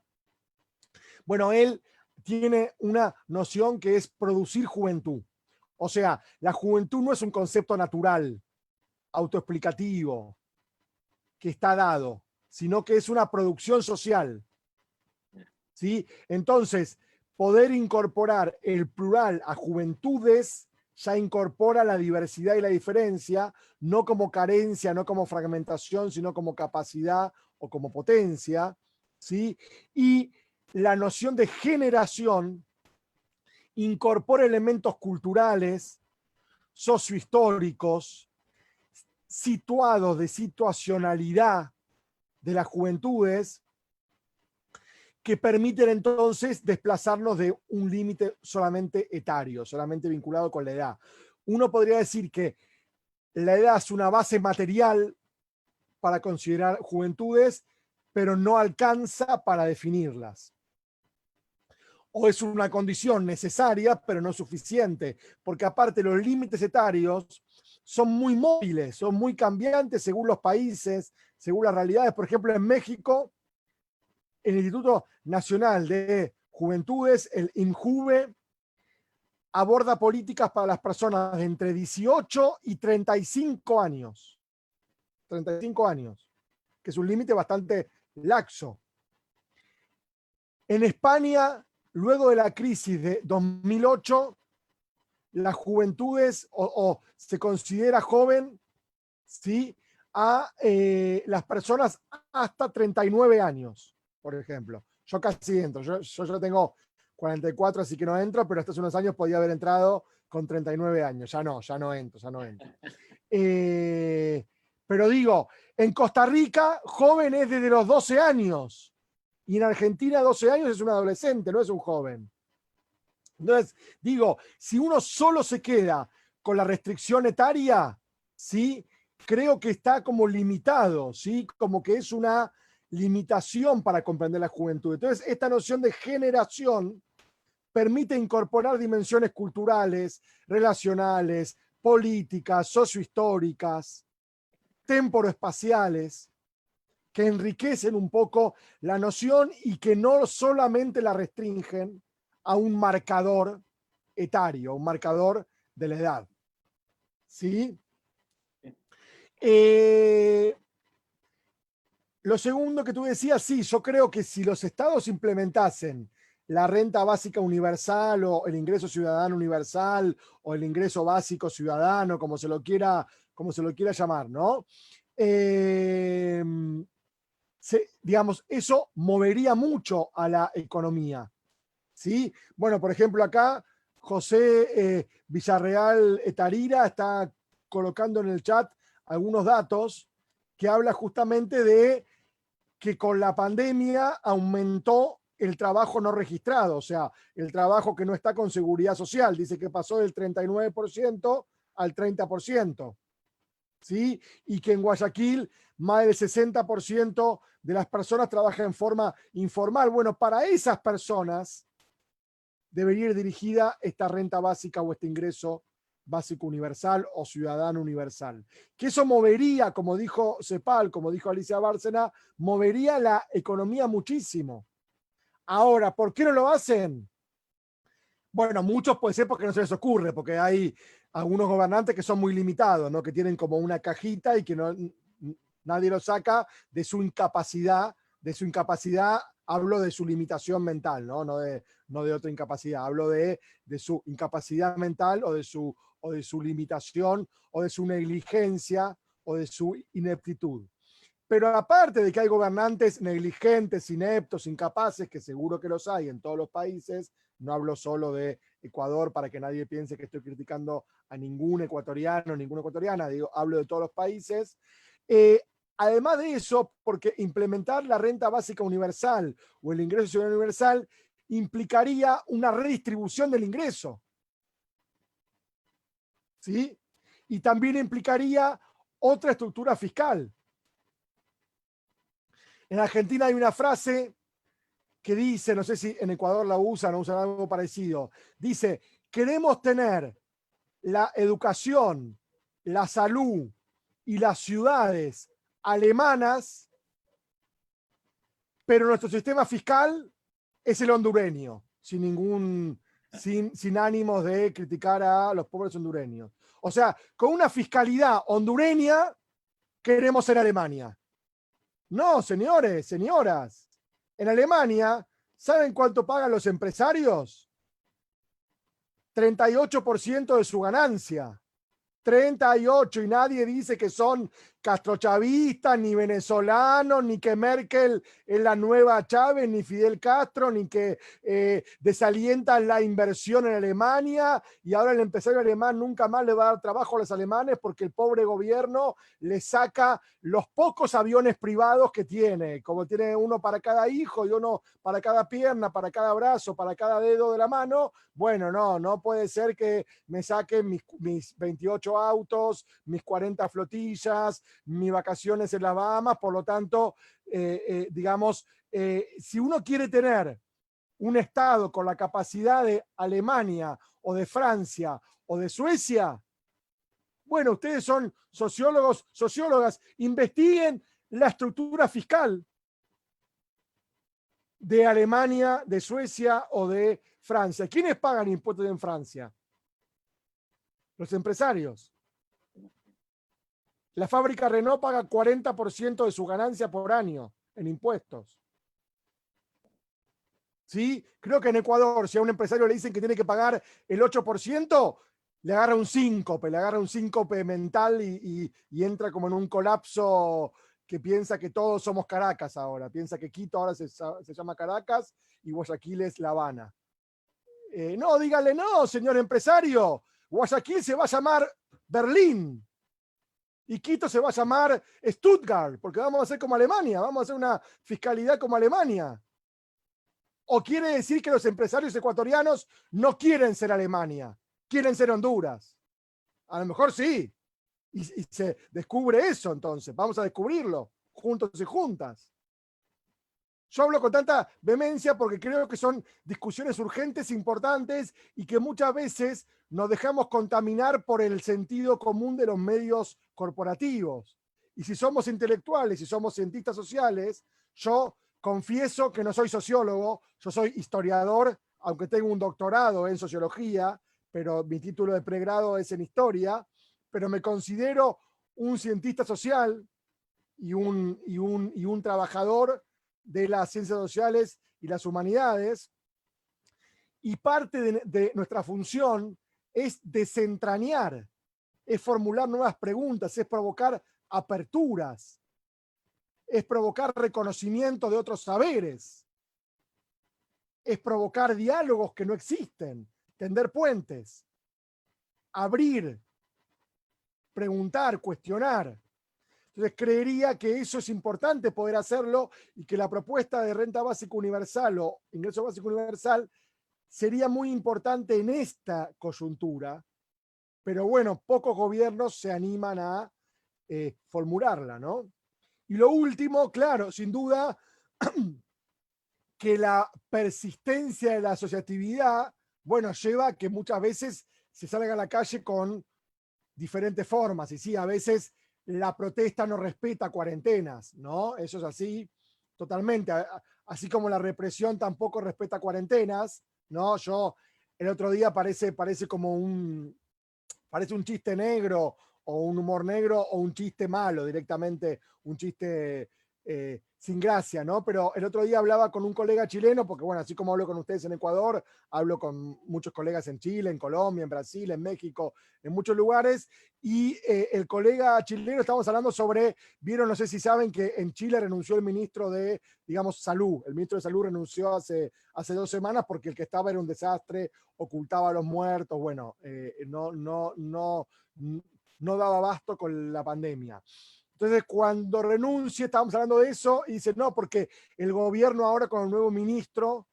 Bueno, él tiene una noción que es producir juventud. O sea, la juventud no es un concepto natural, autoexplicativo, que está dado, sino que es una producción social. ¿Sí? Entonces, poder incorporar el plural a juventudes ya incorpora la diversidad y la diferencia, no como carencia, no como fragmentación, sino como capacidad o como potencia, ¿sí? Y la noción de generación incorpora elementos culturales, sociohistóricos, situados de situacionalidad de las juventudes, que permiten entonces desplazarnos de un límite solamente etario, solamente vinculado con la edad. Uno podría decir que la edad es una base material para considerar juventudes, pero no alcanza para definirlas. o es una condición necesaria, pero no suficiente, porque aparte los límites etarios son muy móviles, son muy cambiantes según los países, según las realidades. Por ejemplo, en México, el Instituto Nacional de Juventudes, el INJUVE, aborda políticas para las personas de entre 18 y 35 años. 35 años, que es un límite bastante laxo. En España, luego de la crisis de 2008, las juventudes o se considera joven, ¿sí?, a las personas hasta 39 años, por ejemplo. Yo casi entro, yo ya tengo 44, así que no entro, pero hasta hace unos años podía haber entrado con 39 años. Ya no entro. Pero digo, en Costa Rica, joven es desde los 12 años. Y en Argentina, 12 años es un adolescente, no es un joven. Entonces, digo, si uno solo se queda con la restricción etaria, ¿sí?, creo que está como limitado, ¿sí?, como que es una limitación para comprender la juventud. Entonces, esta noción de generación permite incorporar dimensiones culturales, relacionales, políticas, sociohistóricas, temporoespaciales, que enriquecen un poco la noción y que no solamente la restringen a un marcador etario, un marcador de la edad. ¿Sí? Lo segundo que tú decías, sí, yo creo que si los estados implementasen la renta básica universal o el ingreso ciudadano universal o el ingreso básico ciudadano, como se lo quiera llamar, ¿no? Digamos, eso movería mucho a la economía, ¿sí? Bueno, por ejemplo, acá José Villarreal Tarira está colocando en el chat algunos datos que habla justamente de que con la pandemia aumentó el trabajo no registrado, o sea, el trabajo que no está con seguridad social. Dice que pasó del 39% al 30%. ¿Sí? Y que en Guayaquil más del 60% de las personas trabajan en forma informal. Bueno, para esas personas debería ir dirigida esta renta básica o este ingreso básico universal o ciudadano universal. Que eso movería, como dijo Cepal, como dijo Alicia Bárcena, movería la economía muchísimo. Ahora, ¿por qué no lo hacen? Bueno, muchos puede ser porque no se les ocurre, porque hay algunos gobernantes que son muy limitados, ¿no?, que tienen como una cajita y que nadie lo saca de su incapacidad. De su incapacidad hablo de su limitación mental, ¿no? No de otra incapacidad. Hablo de su incapacidad mental o de su limitación o de su negligencia o de su ineptitud. Pero aparte de que hay gobernantes negligentes, ineptos, incapaces, que seguro que los hay en todos los países, no hablo solo de Ecuador para que nadie piense que estoy criticando a ningún ecuatoriano, ninguna ecuatoriana, digo, hablo de todos los países. Además de eso, porque implementar la renta básica universal o el ingreso ciudadano universal implicaría una redistribución del ingreso, ¿sí? Y también implicaría otra estructura fiscal. En Argentina hay una frase que dice, no sé si en Ecuador la usan o usan algo parecido, dice, queremos tener la educación, la salud y las ciudades alemanas, pero nuestro sistema fiscal es el hondureño, sin ánimos de criticar a los pobres hondureños. O sea, con una fiscalidad hondureña queremos ser Alemania. No, señores, señoras. En Alemania, ¿saben cuánto pagan los empresarios? 38% de su ganancia. 38, y nadie dice que son castrochavistas, ni venezolanos, ni que Merkel es la nueva Chávez, ni Fidel Castro, ni que desalientan la inversión en Alemania y ahora el empresario alemán nunca más le va a dar trabajo a los alemanes porque el pobre gobierno le saca los pocos aviones privados que tiene, como tiene uno para cada hijo y uno para cada pierna, para cada brazo, para cada dedo de la mano. Bueno, no puede ser que me saquen mis 28 autos, mis 40 flotillas, mis vacaciones en las Bahamas. Por lo tanto, digamos, si uno quiere tener un Estado con la capacidad de Alemania o de Francia o de Suecia, bueno, ustedes son sociólogos, sociólogas, investiguen la estructura fiscal de Alemania, de Suecia o de Francia. ¿Quiénes pagan impuestos en Francia? Los empresarios. La fábrica Renault paga 40% de su ganancia por año en impuestos. ¿Sí? Creo que en Ecuador, si a un empresario le dicen que tiene que pagar el 8%, le agarra un síncope mental y entra como en un colapso que piensa que todos somos Caracas ahora. Piensa que Quito ahora se llama Caracas y Guayaquil es La Habana. No, dígale no, señor empresario. Guayaquil se va a llamar Berlín. Y Quito se va a llamar Stuttgart, porque vamos a hacer como Alemania, vamos a hacer una fiscalidad como Alemania. ¿O quiere decir que los empresarios ecuatorianos no quieren ser Alemania, quieren ser Honduras? A lo mejor sí. Y se descubre eso entonces. Vamos a descubrirlo juntos y juntas. Yo hablo con tanta vehemencia porque creo que son discusiones urgentes, importantes y que muchas veces nos dejamos contaminar por el sentido común de los medios corporativos. Y si somos intelectuales, si somos cientistas sociales, yo confieso que no soy sociólogo, yo soy historiador, aunque tengo un doctorado en sociología, pero mi título de pregrado es en historia, pero me considero un cientista social y un trabajador de las ciencias sociales y las humanidades, y parte de nuestra función es desentrañar, es formular nuevas preguntas, es provocar aperturas, es provocar reconocimiento de otros saberes, es provocar diálogos que no existen, tender puentes, abrir, preguntar, cuestionar. Entonces creería que eso es importante poder hacerlo y que la propuesta de renta básica universal o ingreso básico universal sería muy importante en esta coyuntura, pero bueno, pocos gobiernos se animan a formularla, ¿no? Y lo último, claro, sin duda, que la persistencia de la asociatividad, bueno, lleva a que muchas veces se salga a la calle con diferentes formas, y sí, a veces la protesta no respeta cuarentenas, ¿no? Eso es así totalmente, así como la represión tampoco respeta cuarentenas, ¿no? Yo, el otro día parece un chiste negro o un humor negro o un chiste malo, directamente un chiste sin gracia, ¿no? Pero el otro día hablaba con un colega chileno, porque bueno, así como hablo con ustedes en Ecuador, hablo con muchos colegas en Chile, en Colombia, en Brasil, en México, en muchos lugares, y el colega chileno, estábamos hablando sobre, vieron, no sé si saben que en Chile renunció el ministro de, digamos, Salud, el ministro de Salud renunció hace 2 semanas porque el que estaba era un desastre, ocultaba a los muertos, bueno, no daba abasto con la pandemia. Entonces, cuando renuncie, estábamos hablando de eso, y dice, no, porque el gobierno ahora con el nuevo ministro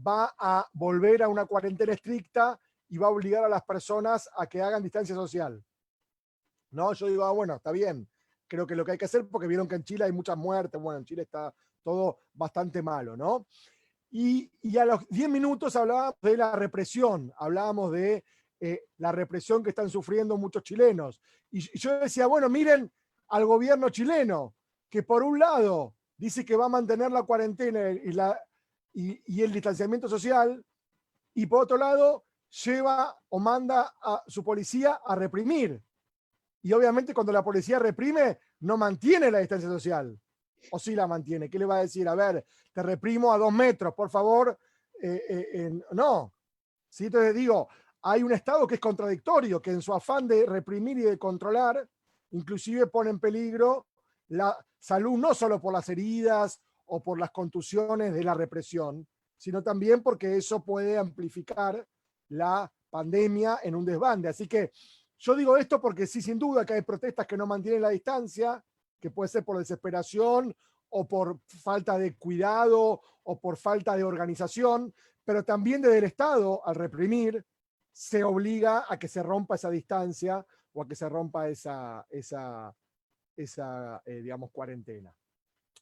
va a volver a una cuarentena estricta y va a obligar a las personas a que hagan distancia social. ¿No? Yo digo, bueno, está bien, creo que es lo que hay que hacer, porque vieron que en Chile hay muchas muertes, bueno, en Chile está todo bastante malo, ¿no? Y a los 10 minutos hablábamos de la represión, hablábamos de la represión que están sufriendo muchos chilenos. Y yo decía, bueno, miren al gobierno chileno, que por un lado dice que va a mantener la cuarentena y el distanciamiento social, y por otro lado lleva o manda a su policía a reprimir. Y obviamente cuando la policía reprime, no mantiene la distancia social. ¿O sí la mantiene? ¿Qué le va a decir? A ver, te reprimo a 2 metros, por favor. No. ¿Sí? Entonces digo, hay un Estado que es contradictorio, que en su afán de reprimir y de controlar, inclusive pone en peligro la salud, no solo por las heridas o por las contusiones de la represión, sino también porque eso puede amplificar la pandemia en un desbande. Así que yo digo esto porque sí, sin duda que hay protestas que no mantienen la distancia, que puede ser por desesperación o por falta de cuidado o por falta de organización, pero también desde el Estado, al reprimir, se obliga a que se rompa esa distancia o a que se rompa esa digamos, cuarentena.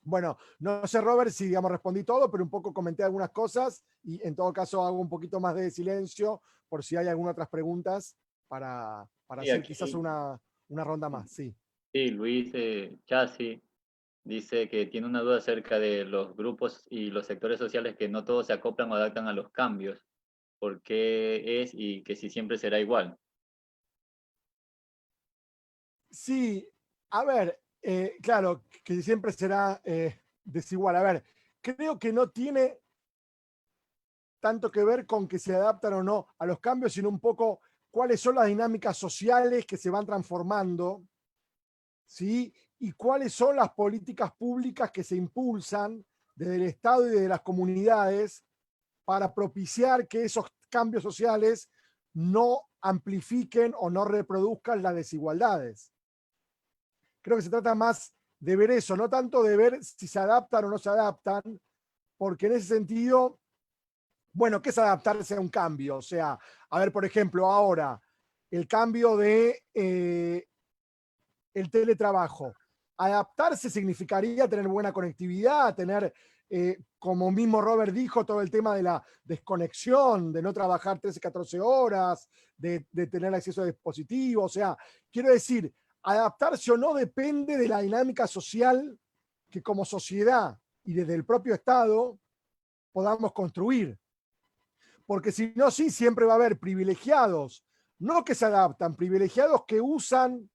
Bueno, no sé, Robert, si digamos respondí todo, pero un poco comenté algunas cosas y en todo caso hago un poquito más de silencio por si hay algunas otras preguntas para Sí, hacer quizás aquí, una ronda más. Sí. sí, Luis Chasi dice que tiene una duda acerca de los grupos y los sectores sociales que no todos se acoplan o adaptan a los cambios. ¿Por qué es y que si siempre será igual? Sí, a ver, claro, que siempre será desigual. A ver, creo que no tiene tanto que ver con que se adaptan o no a los cambios, sino un poco cuáles son las dinámicas sociales que se van transformando, ¿sí? Y cuáles son las políticas públicas que se impulsan desde el Estado y desde las comunidades para propiciar que esos cambios sociales no amplifiquen o no reproduzcan las desigualdades. Creo que se trata más de ver eso, no tanto de ver si se adaptan o no se adaptan, porque en ese sentido, bueno, ¿qué es adaptarse a un cambio? O sea, a ver, por ejemplo, ahora, el cambio de el teletrabajo. Adaptarse significaría tener buena conectividad, tener, como mismo Robert dijo, todo el tema de la desconexión, de no trabajar 13, 14 horas, de tener acceso a dispositivos. O sea, quiero decir, adaptarse o no depende de la dinámica social que como sociedad y desde el propio Estado podamos construir. Porque si no, sí, siempre va a haber privilegiados, no que se adaptan, privilegiados que usan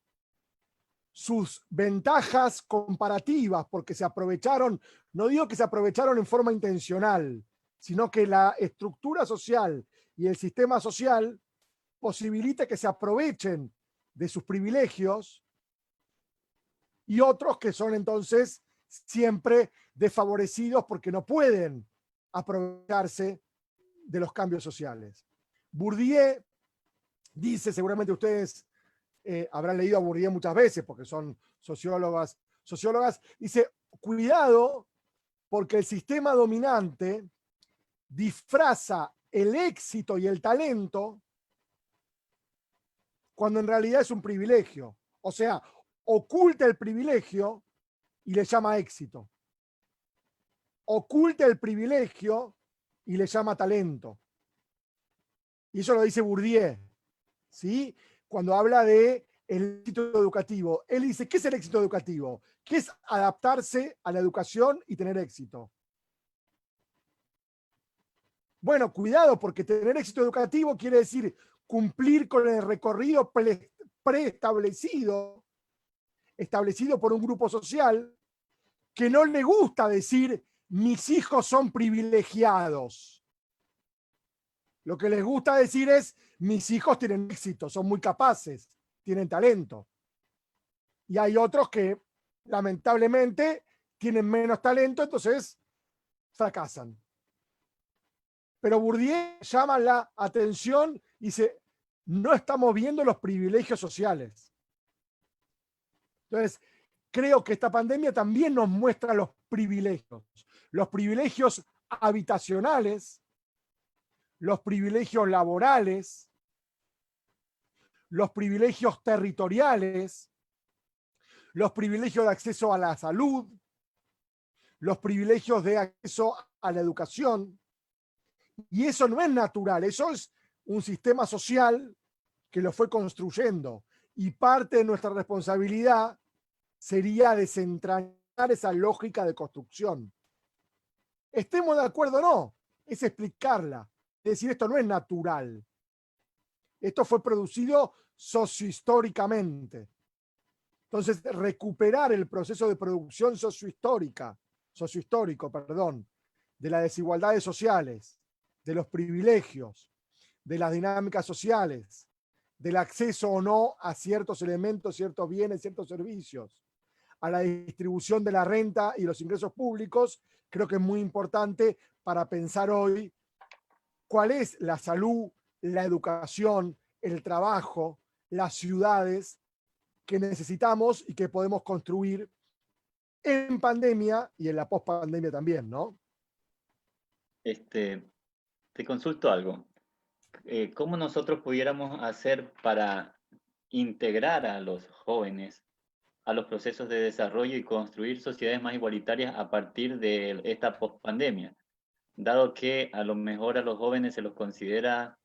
sus ventajas comparativas, porque se aprovecharon, no digo que se aprovecharon en forma intencional, sino que la estructura social y el sistema social posibilita que se aprovechen de sus privilegios y otros que son entonces siempre desfavorecidos porque no pueden aprovecharse de los cambios sociales. Bourdieu dice, seguramente ustedes habrán leído a Bourdieu muchas veces porque son sociólogas, dice, cuidado porque el sistema dominante disfraza el éxito y el talento cuando en realidad es un privilegio. O sea, oculta el privilegio y le llama éxito. Oculta el privilegio y le llama talento. Y eso lo dice Bourdieu, ¿sí? Cuando habla de el éxito educativo. Él dice, ¿qué es el éxito educativo? ¿Qué es adaptarse a la educación y tener éxito? Bueno, cuidado, porque tener éxito educativo quiere decir cumplir con el recorrido preestablecido, establecido por un grupo social, que no le gusta decir mis hijos son privilegiados. Lo que les gusta decir es mis hijos tienen éxito, son muy capaces, tienen talento. Y hay otros que lamentablemente tienen menos talento, entonces fracasan. Pero Bourdieu llama la atención y dice, no estamos viendo los privilegios sociales. Entonces, creo que esta pandemia también nos muestra los privilegios habitacionales, los privilegios laborales, los privilegios territoriales, los privilegios de acceso a la salud, los privilegios de acceso a la educación. Y eso no es natural, eso es un sistema social que lo fue construyendo. Y parte de nuestra responsabilidad sería desentrañar esa lógica de construcción. Estemos de acuerdo o no, es explicarla. Es decir, esto no es natural. Esto fue producido sociohistóricamente. Entonces, recuperar el proceso de producción sociohistórico, de las desigualdades sociales, de los privilegios, de las dinámicas sociales, del acceso o no a ciertos elementos, ciertos bienes, ciertos servicios, a la distribución de la renta y los ingresos públicos, creo que es muy importante para pensar hoy cuál es la salud, la educación, el trabajo, las ciudades que necesitamos y que podemos construir en pandemia y en la pospandemia también, ¿no? Te consulto algo. ¿Cómo nosotros pudiéramos hacer para integrar a los jóvenes a los procesos de desarrollo y construir sociedades más igualitarias a partir de esta pospandemia, dado que a lo mejor a los jóvenes se los considera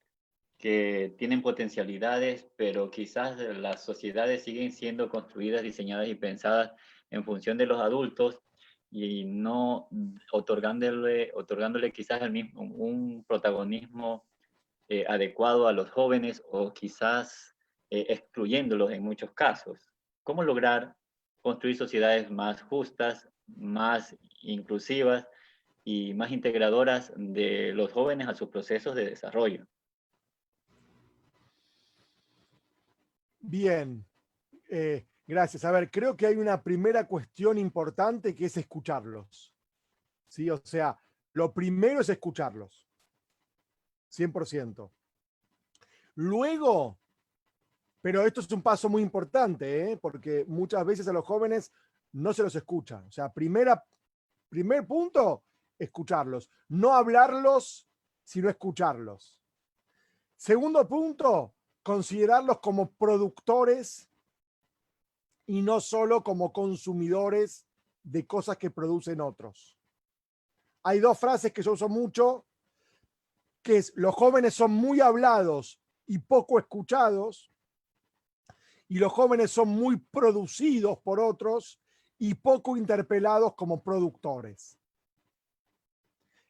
que tienen potencialidades, pero quizás las sociedades siguen siendo construidas, diseñadas y pensadas en función de los adultos y no otorgándole quizás un protagonismo adecuado a los jóvenes o quizás excluyéndolos en muchos casos. ¿Cómo lograr construir sociedades más justas, más inclusivas y más integradoras de los jóvenes a sus procesos de desarrollo? Bien, gracias. A ver, creo que hay una primera cuestión importante que es escucharlos. ¿Sí? O sea, lo primero es escucharlos. 100%. Luego, pero esto es un paso muy importante, porque muchas veces a los jóvenes no se los escucha. O sea, primer punto, escucharlos. No hablarlos, sino escucharlos. Segundo punto, considerarlos como productores y no solo como consumidores de cosas que producen otros. Hay dos frases que yo uso mucho, que es: los jóvenes son muy hablados y poco escuchados, y los jóvenes son muy producidos por otros y poco interpelados como productores.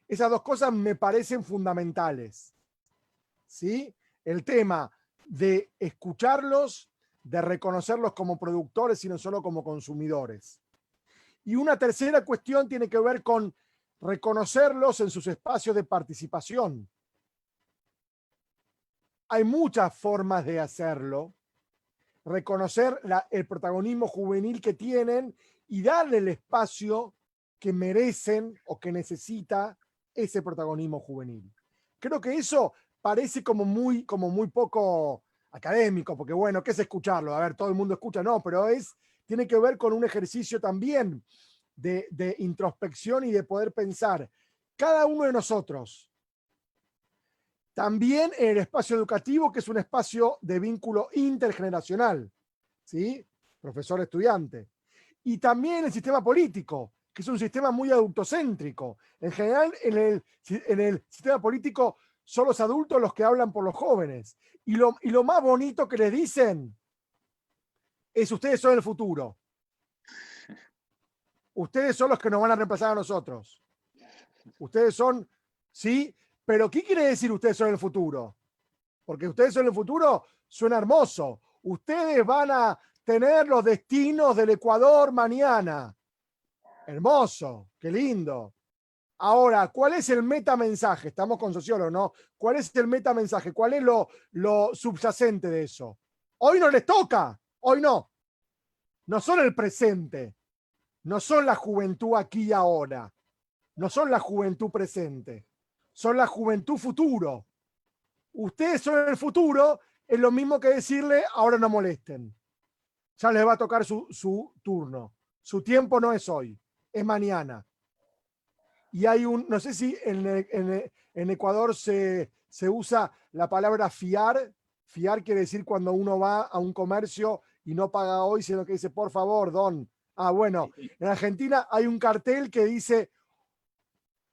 Esas dos cosas me parecen fundamentales, ¿sí? El tema de escucharlos, de reconocerlos como productores y no solo como consumidores. Y una tercera cuestión tiene que ver con reconocerlos en sus espacios de participación. Hay muchas formas de hacerlo. Reconocer el protagonismo juvenil que tienen y darle el espacio que merecen o que necesita ese protagonismo juvenil. Creo que eso parece como muy poco académico, porque bueno, ¿qué es escucharlo? A ver, todo el mundo escucha, no, pero tiene que ver con un ejercicio también de introspección y de poder pensar cada uno de nosotros. También en el espacio educativo, que es un espacio de vínculo intergeneracional, ¿sí? Profesor-estudiante. Y también en el sistema político, que es un sistema muy adultocéntrico. En general, en el sistema político son los adultos los que hablan por los jóvenes. Y lo más bonito que les dicen es: ustedes son el futuro. Ustedes son los que nos van a reemplazar a nosotros. Ustedes son, ¿sí? Pero ¿qué quiere decir ustedes son el futuro? Porque ustedes son el futuro suena hermoso. Ustedes van a tener los destinos del Ecuador mañana. Hermoso, qué lindo. Ahora, ¿cuál es el metamensaje? Estamos con sociólogos, ¿no? ¿Cuál es el metamensaje? ¿Cuál es lo subyacente de eso? Hoy no les toca, hoy no. No son el presente, no son la juventud aquí y ahora, no son la juventud presente, son la juventud futuro. Ustedes son el futuro, es lo mismo que decirle: ahora no molesten. Ya les va a tocar su turno. Su tiempo no es hoy, es mañana. Y hay no sé si en Ecuador se usa la palabra fiar. Fiar quiere decir cuando uno va a un comercio y no paga hoy, sino que dice: por favor, don. Ah, bueno, en Argentina hay un cartel que dice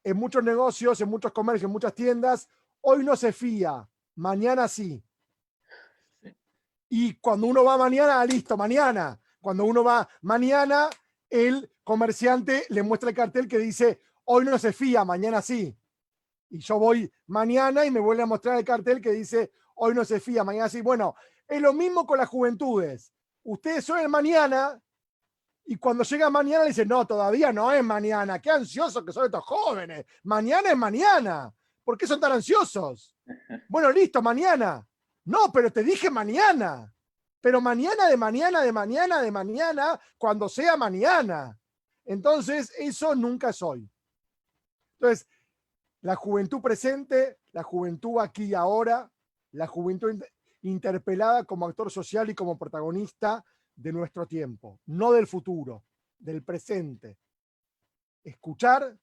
en muchos negocios, en muchos comercios, en muchas tiendas: hoy no se fía, mañana sí. Y cuando uno va mañana, listo, mañana. Cuando uno va mañana, el comerciante le muestra el cartel que dice: hoy no se fía, mañana sí. Y yo voy mañana y me vuelve a mostrar el cartel que dice: hoy no se fía, mañana sí. Bueno, es lo mismo con las juventudes. Ustedes son el mañana y cuando llega mañana le dicen: no, todavía no es mañana. Qué ansiosos que son estos jóvenes. Mañana es mañana. ¿Por qué son tan ansiosos? Bueno, listo, mañana. No, pero te dije mañana. Pero mañana de mañana, de mañana, de mañana, cuando sea mañana. Entonces, eso nunca es hoy. Entonces, la juventud presente, la juventud aquí y ahora, la juventud interpelada como actor social y como protagonista de nuestro tiempo, no del futuro, del presente. Escuchar,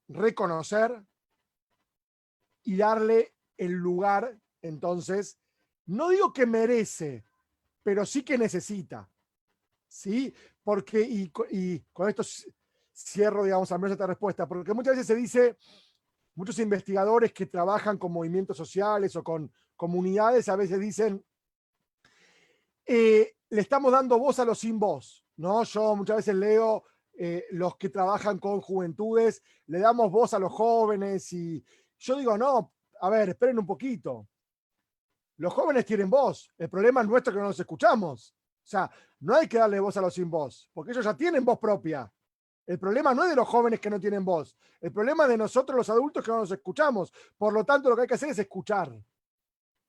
reconocer y darle el lugar, entonces, no digo que merece, pero sí que necesita. ¿sí? Porque, y con esto cierro, digamos, al menos esta respuesta, porque muchas veces se dice, muchos investigadores que trabajan con movimientos sociales o con comunidades, a veces dicen, le estamos dando voz a los sin voz, ¿no? Yo muchas veces leo los que trabajan con juventudes, le damos voz a los jóvenes y yo digo, no, a ver, esperen un poquito. Los jóvenes tienen voz, el problema es nuestro que no los escuchamos. O sea, no hay que darle voz a los sin voz, porque ellos ya tienen voz propia. El problema no es de los jóvenes que no tienen voz, el problema es de nosotros los adultos que no nos escuchamos. Por lo tanto, lo que hay que hacer es escuchar.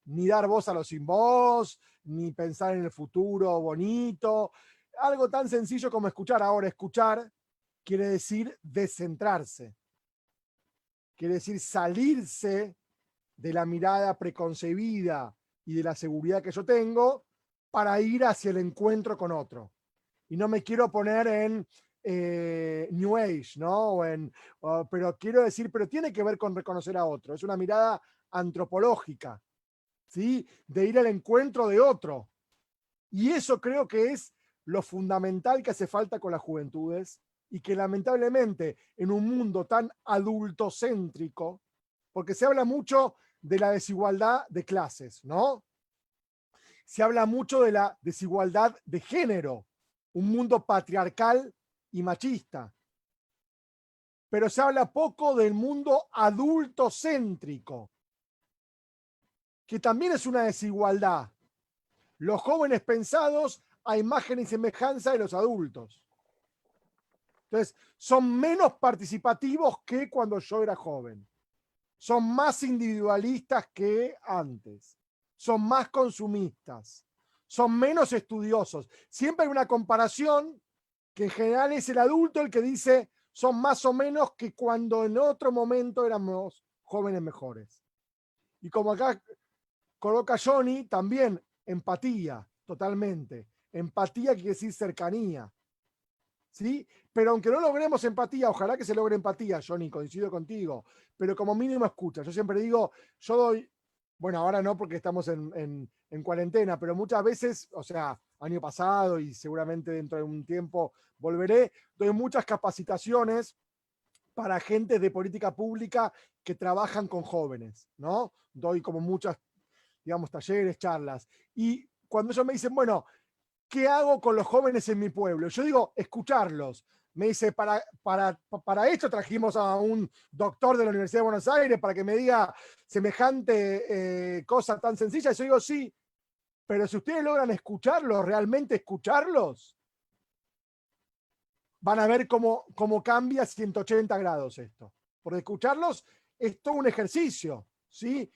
Ni dar voz a los sin voz, ni pensar en el futuro bonito. Algo tan sencillo como escuchar. Ahora, escuchar quiere decir descentrarse. Quiere decir salirse de la mirada preconcebida y de la seguridad que yo tengo para ir hacia el encuentro con otro. Y no me quiero poner en New Age, ¿no? Pero quiero decir, pero tiene que ver con reconocer a otro. Es una mirada antropológica, ¿sí? De ir al encuentro de otro. Y eso creo que es lo fundamental que hace falta con las juventudes y que lamentablemente en un mundo tan adultocéntrico, porque se habla mucho de la desigualdad de clases, ¿no? Se habla mucho de la desigualdad de género, un mundo patriarcal y machista. Pero se habla poco del mundo adultocéntrico, que también es una desigualdad. Los jóvenes pensados a imagen y semejanza de los adultos. Entonces, son menos participativos que cuando yo era joven. Son más individualistas que antes. Son más consumistas. Son menos estudiosos. Siempre hay una comparación que en general es el adulto el que dice son más o menos que cuando en otro momento éramos jóvenes mejores. Y como acá coloca Johnny, también empatía, totalmente. Empatía quiere decir cercanía. ¿Sí? Pero aunque no logremos empatía, ojalá que se logre empatía, Johnny, coincido contigo, pero como mínimo escucha. Yo siempre digo, yo doy, bueno, ahora no porque estamos en cuarentena, pero muchas veces, o sea, año pasado y seguramente dentro de un tiempo volveré, doy muchas capacitaciones para agentes de política pública que trabajan con jóvenes, ¿no? Doy como muchas, digamos, talleres, charlas. Y cuando ellos me dicen, bueno, ¿qué hago con los jóvenes en mi pueblo? Yo digo, escucharlos. Me dice, para esto trajimos a un doctor de la Universidad de Buenos Aires para que me diga semejante cosa tan sencilla. Yo digo, sí, pero si ustedes logran escucharlos, realmente escucharlos, van a ver cómo cambia 180 grados esto. Porque escucharlos es todo un ejercicio, ¿sí?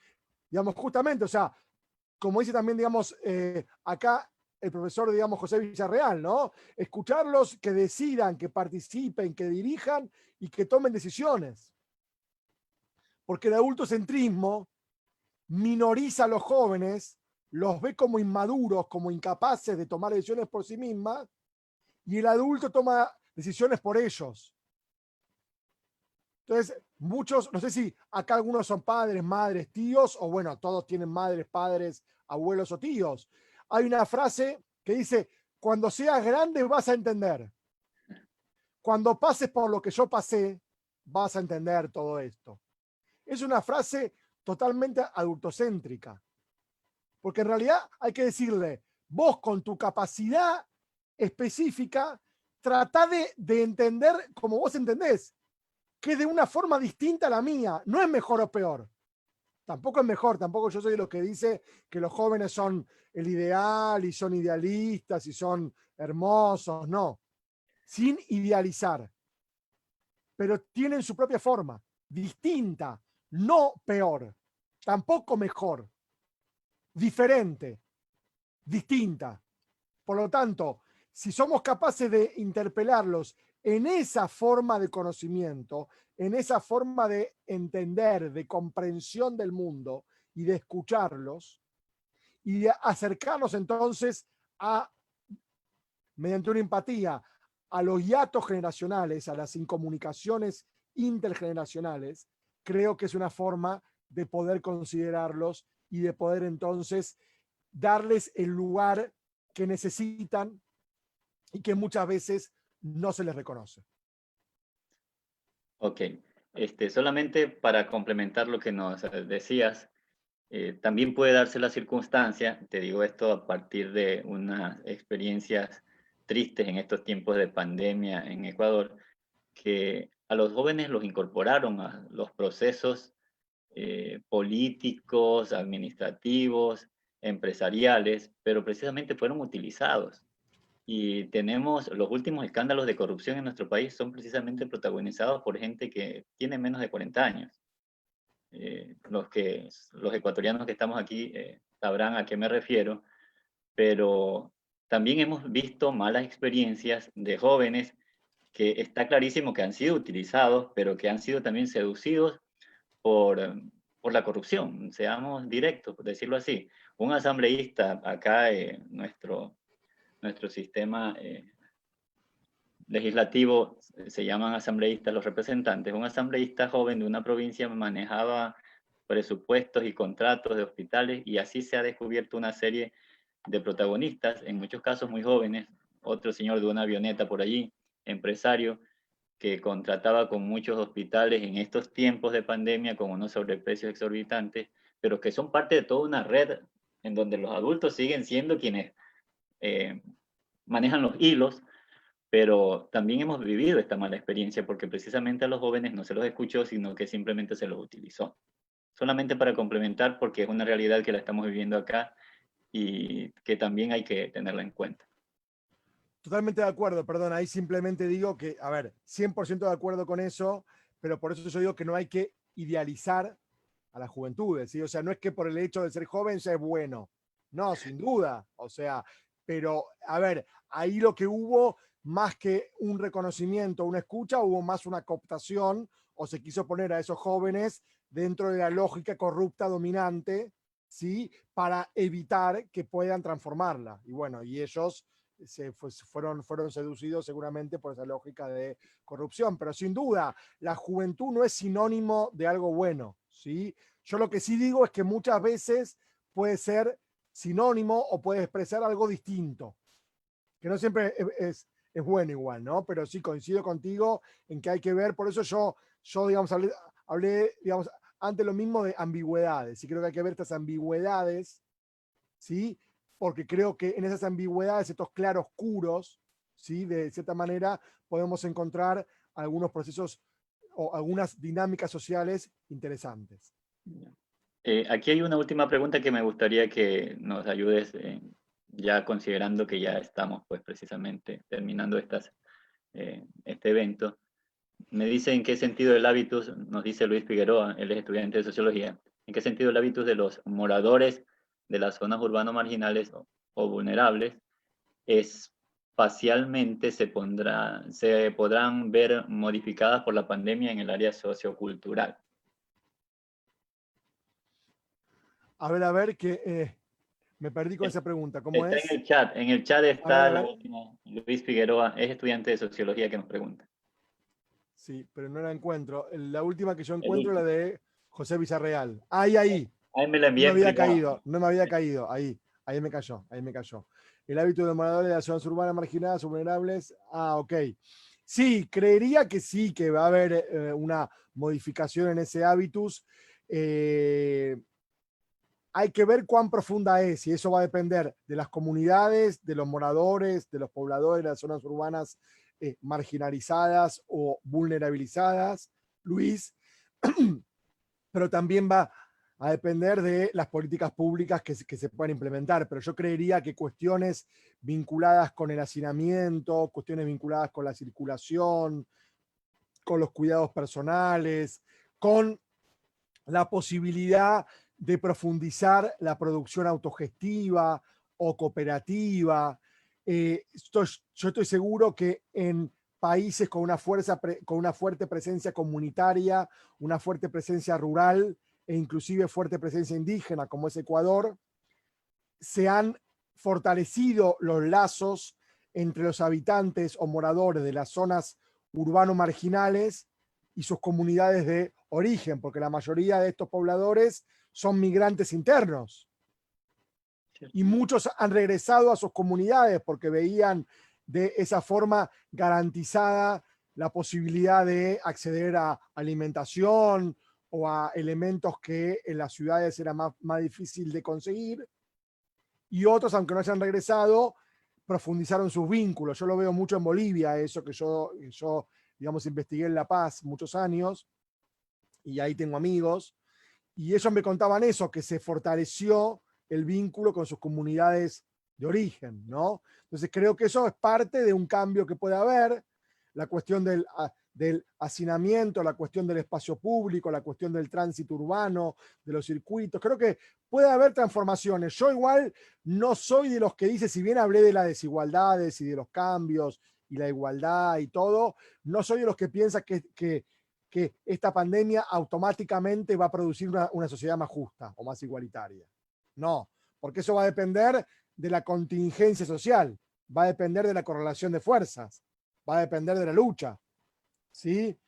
Digamos, justamente, o sea, como dice también, digamos, acá el profesor, digamos, José Villarreal, ¿no? Escucharlos, que decidan, que participen, que dirijan y que tomen decisiones. Porque el adultocentrismo minoriza a los jóvenes, los ve como inmaduros, como incapaces de tomar decisiones por sí mismas, y el adulto toma decisiones por ellos. Entonces, muchos, no sé si acá algunos son padres, madres, tíos, o bueno, todos tienen madres, padres, abuelos o tíos. Hay una frase que dice, cuando seas grande vas a entender. Cuando pases por lo que yo pasé, vas a entender todo esto. Es una frase totalmente adultocéntrica. Porque en realidad hay que decirle, vos con tu capacidad específica, tratá de entender como vos entendés, que es de una forma distinta a la mía. No es mejor o peor. Tampoco es mejor, tampoco yo soy de los que dice que los jóvenes son el ideal y son idealistas y son hermosos, no. Sin idealizar. Pero tienen su propia forma, distinta, no peor, tampoco mejor, diferente, distinta. Por lo tanto, si somos capaces de interpelarlos en esa forma de conocimiento, en esa forma de entender, de comprensión del mundo y de escucharlos, y de acercarnos entonces a, mediante una empatía, a los hiatos generacionales, a las incomunicaciones intergeneracionales, creo que es una forma de poder considerarlos y de poder entonces darles el lugar que necesitan y que muchas veces no se les reconoce. Ok, solamente para complementar lo que nos decías, también puede darse la circunstancia, te digo esto a partir de unas experiencias tristes en estos tiempos de pandemia en Ecuador, que a los jóvenes los incorporaron a los procesos políticos, administrativos, empresariales, pero precisamente fueron utilizados. Y tenemos los últimos escándalos de corrupción en nuestro país son precisamente protagonizados por gente que tiene menos de 40 años. Los ecuatorianos que estamos aquí sabrán a qué me refiero, pero también hemos visto malas experiencias de jóvenes que está clarísimo que han sido utilizados, pero que han sido también seducidos por la corrupción, seamos directos, por decirlo así. Un asambleísta acá, nuestro sistema legislativo, se llaman asambleístas los representantes. Un asambleísta joven de una provincia manejaba presupuestos y contratos de hospitales y así se ha descubierto una serie de protagonistas, en muchos casos muy jóvenes. Otro señor de una avioneta por allí, empresario, que contrataba con muchos hospitales en estos tiempos de pandemia con unos sobreprecios exorbitantes, pero que son parte de toda una red en donde los adultos siguen siendo quienes manejan los hilos, pero también hemos vivido esta mala experiencia porque precisamente a los jóvenes no se los escuchó, sino que simplemente se los utilizó. Solamente para complementar, porque es una realidad que la estamos viviendo acá y que también hay que tenerla en cuenta. Totalmente de acuerdo, perdón, ahí simplemente digo que, a ver, 100% de acuerdo con eso, pero por eso yo digo que no hay que idealizar a las juventudes, ¿sí? O sea, no es que por el hecho de ser joven ya es bueno, no, sin duda, o sea, pero, a ver, ahí lo que hubo, más que un reconocimiento, una escucha, hubo más una cooptación, o se quiso poner a esos jóvenes dentro de la lógica corrupta dominante, ¿sí? Para evitar que puedan transformarla. Y bueno, y ellos fueron seducidos seguramente por esa lógica de corrupción, pero sin duda la juventud no es sinónimo de algo bueno, ¿sí? Yo lo que sí digo es que muchas veces puede ser sinónimo o puede expresar algo distinto, que no siempre es bueno igual, ¿no? Pero sí coincido contigo en que hay que ver, por eso yo digamos, hablé digamos, antes lo mismo de ambigüedades, y creo que hay que ver estas ambigüedades, ¿sí? Porque creo que en esas ambigüedades, estos claroscuros, ¿sí? De cierta manera podemos encontrar algunos procesos o algunas dinámicas sociales interesantes. Aquí hay una última pregunta que me gustaría que nos ayudes, ya considerando que ya estamos pues precisamente terminando este evento. Me dice en qué sentido el hábitus, nos dice Luis Figueroa, él es estudiante de sociología, en qué sentido el hábitus de los moradores de las zonas urbanas marginales o vulnerables espacialmente se podrán ver modificadas por la pandemia en el área sociocultural. A ver, que me perdí con esa pregunta. ¿Cómo está es? En el chat está a ver. Luis Figueroa, es estudiante de sociología que nos pregunta. Sí, pero no la encuentro. La última que yo El encuentro es la último. de José Villarreal. Ahí. Ahí me la No me envié en había privado. no me había caído. Ahí me cayó, ahí me cayó. El hábito de moradores de las zonas urbanas marginadas o vulnerables. Ah, ok. Sí, creería que sí, que va a haber una modificación en ese hábitus. Hay que ver cuán profunda es y eso va a depender de las comunidades, de los moradores, de los pobladores de las zonas urbanas marginalizadas o vulnerabilizadas, Luis, pero también va a depender de las políticas públicas que se puedan implementar. Pero yo creería que cuestiones vinculadas con el hacinamiento, cuestiones vinculadas con la circulación, con los cuidados personales, con la posibilidad de profundizar la producción autogestiva o cooperativa. Yo estoy seguro que en países con una fuerte presencia comunitaria, una fuerte presencia rural e inclusive fuerte presencia indígena, como es Ecuador, se han fortalecido los lazos entre los habitantes o moradores de las zonas urbano-marginales y sus comunidades de origen, porque la mayoría de estos pobladores son migrantes internos. Y muchos han regresado a sus comunidades porque veían de esa forma garantizada la posibilidad de acceder a alimentación o a elementos que en las ciudades era más difícil de conseguir. Y otros, aunque no hayan regresado, profundizaron sus vínculos. Yo lo veo mucho en Bolivia, eso que yo digamos, investigué en La Paz muchos años, y ahí tengo amigos, y ellos me contaban eso, que se fortaleció el vínculo con sus comunidades de origen, ¿no? Entonces creo que eso es parte de un cambio que puede haber, la cuestión del hacinamiento, la cuestión del espacio público, la cuestión del tránsito urbano, de los circuitos. Creo que puede haber transformaciones. Yo igual no soy de los que dice, si bien hablé de las desigualdades y de los cambios y la igualdad y todo, no soy de los que piensa que esta pandemia automáticamente va a producir una sociedad más justa o más igualitaria. No, porque eso va a depender de la contingencia social, va a depender de la correlación de fuerzas, va a depender de la lucha, ¿sí?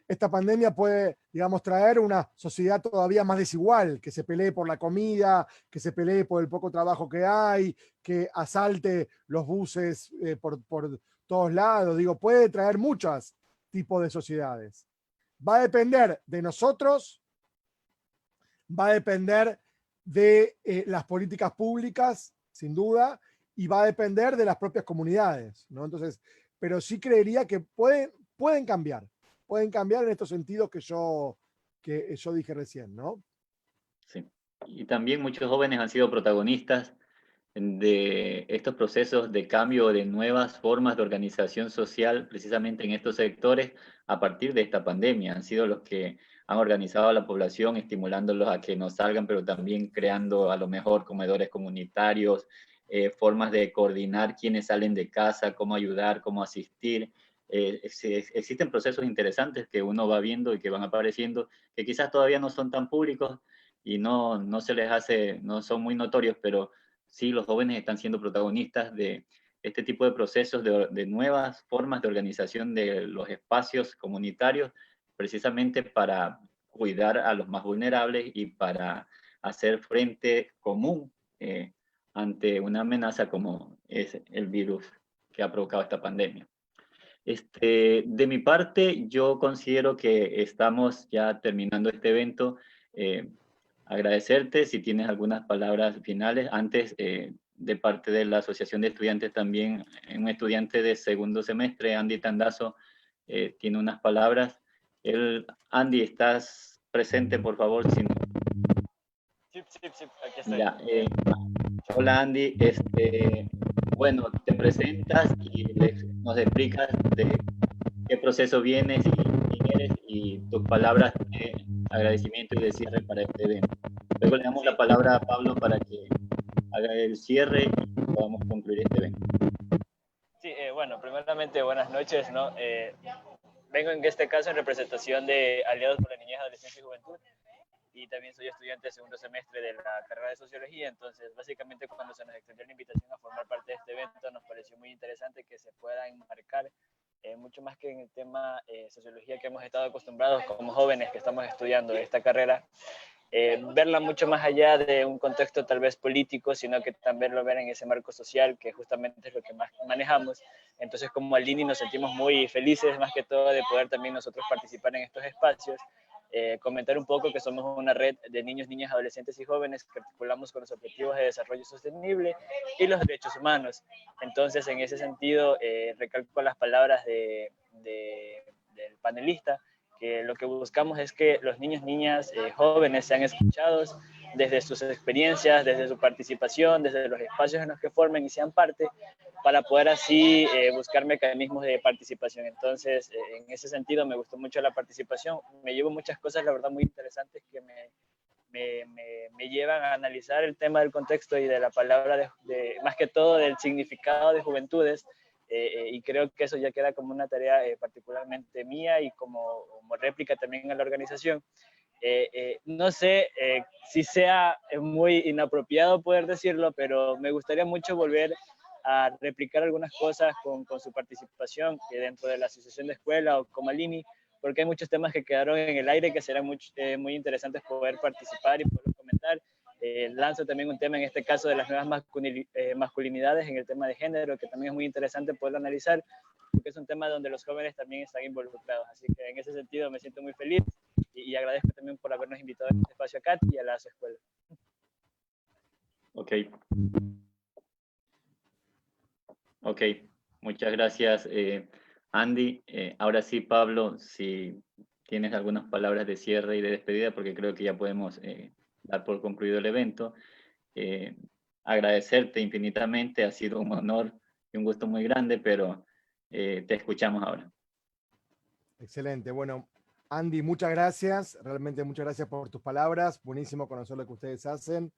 Esta pandemia puede, digamos, traer una sociedad todavía más desigual, que se pelee por la comida, que se pelee por el poco trabajo que hay, que asalte los buses por todos lados. Digo, puede traer muchos tipos de sociedades. Va a depender de nosotros, va a depender de las políticas públicas, sin duda, y va a depender de las propias comunidades, ¿no? Entonces, pero sí creería que pueden cambiar en estos sentidos que yo dije recién, ¿no? Sí. Y también muchos jóvenes han sido protagonistas de estos procesos de cambio, de nuevas formas de organización social, precisamente en estos sectores, a partir de esta pandemia. Han sido los que han organizado a la población, estimulándolos a que no salgan, pero también creando a lo mejor comedores comunitarios, formas de coordinar quiénes salen de casa, cómo ayudar, cómo asistir. Existen procesos interesantes que uno va viendo y que van apareciendo, que quizás todavía no son tan públicos y no se les hace, no son muy notorios, pero sí, los jóvenes están siendo protagonistas de este tipo de procesos, de nuevas formas de organización de los espacios comunitarios, precisamente para cuidar a los más vulnerables y para hacer frente común ante una amenaza como es el virus que ha provocado esta pandemia. De mi parte, yo considero que estamos ya terminando este evento. Agradecerte si tienes algunas palabras finales. Antes, de parte de la Asociación de Estudiantes también, un estudiante de segundo semestre, Andy Tandazo, tiene unas palabras. Andy, ¿estás presente, por favor? Si no... Sí, aquí estoy. Ya, hola Andy, bueno, te presentas y nos explicas de qué proceso vienes y quién eres y tus palabras de agradecimiento y de cierre para este evento. Luego le damos la palabra a Pablo para que haga el cierre y podamos concluir este evento. Sí, bueno, primeramente buenas noches, ¿no? Vengo en este caso en representación de Aliados por la Niñez, Adolescencia y Juventud, y también soy estudiante de segundo semestre de la carrera de Sociología. Entonces básicamente cuando se nos extendió la invitación a formar parte de este evento nos pareció muy interesante que se pueda enmarcar mucho más que en el tema sociología que hemos estado acostumbrados como jóvenes que estamos estudiando esta carrera, verla mucho más allá de un contexto tal vez político, sino que también lo ver en ese marco social que justamente es lo que más manejamos. Entonces como Alini nos sentimos muy felices más que todo de poder también nosotros participar en estos espacios. Comentar un poco que somos una red de niños, niñas, adolescentes y jóvenes que articulamos con los objetivos de desarrollo sostenible y los derechos humanos. Entonces, en ese sentido, recalco las palabras del panelista, que lo que buscamos es que los niños, niñas, jóvenes sean escuchados desde sus experiencias, desde su participación, desde los espacios en los que formen y sean parte, para poder así buscar mecanismos de participación. Entonces, en ese sentido me gustó mucho la participación, me llevo muchas cosas, la verdad, muy interesantes que me llevan a analizar el tema del contexto y de la palabra, más que todo del significado de juventudes, y creo que eso ya queda como una tarea particularmente mía y como réplica también a la organización. No sé si sea muy inapropiado poder decirlo, pero me gustaría mucho volver a replicar algunas cosas con su participación dentro de la asociación de escuela o como Alini, porque hay muchos temas que quedaron en el aire que serán muy interesantes poder participar y poder comentar. lanzo también un tema en este caso de las nuevas masculinidades en el tema de género, que también es muy interesante poderlo analizar, porque es un tema donde los jóvenes también están involucrados. Así que en ese sentido me siento muy feliz y agradezco también por habernos invitado a este espacio a Kat y a las escuelas. Ok. Ok, muchas gracias, Andy. Ahora sí, Pablo, si tienes algunas palabras de cierre y de despedida, porque creo que ya podemos dar por concluido el evento. Agradecerte infinitamente, ha sido un honor y un gusto muy grande, pero te escuchamos ahora. Excelente. Bueno, Andy, muchas gracias. Realmente muchas gracias por tus palabras. Buenísimo conocer lo que ustedes hacen.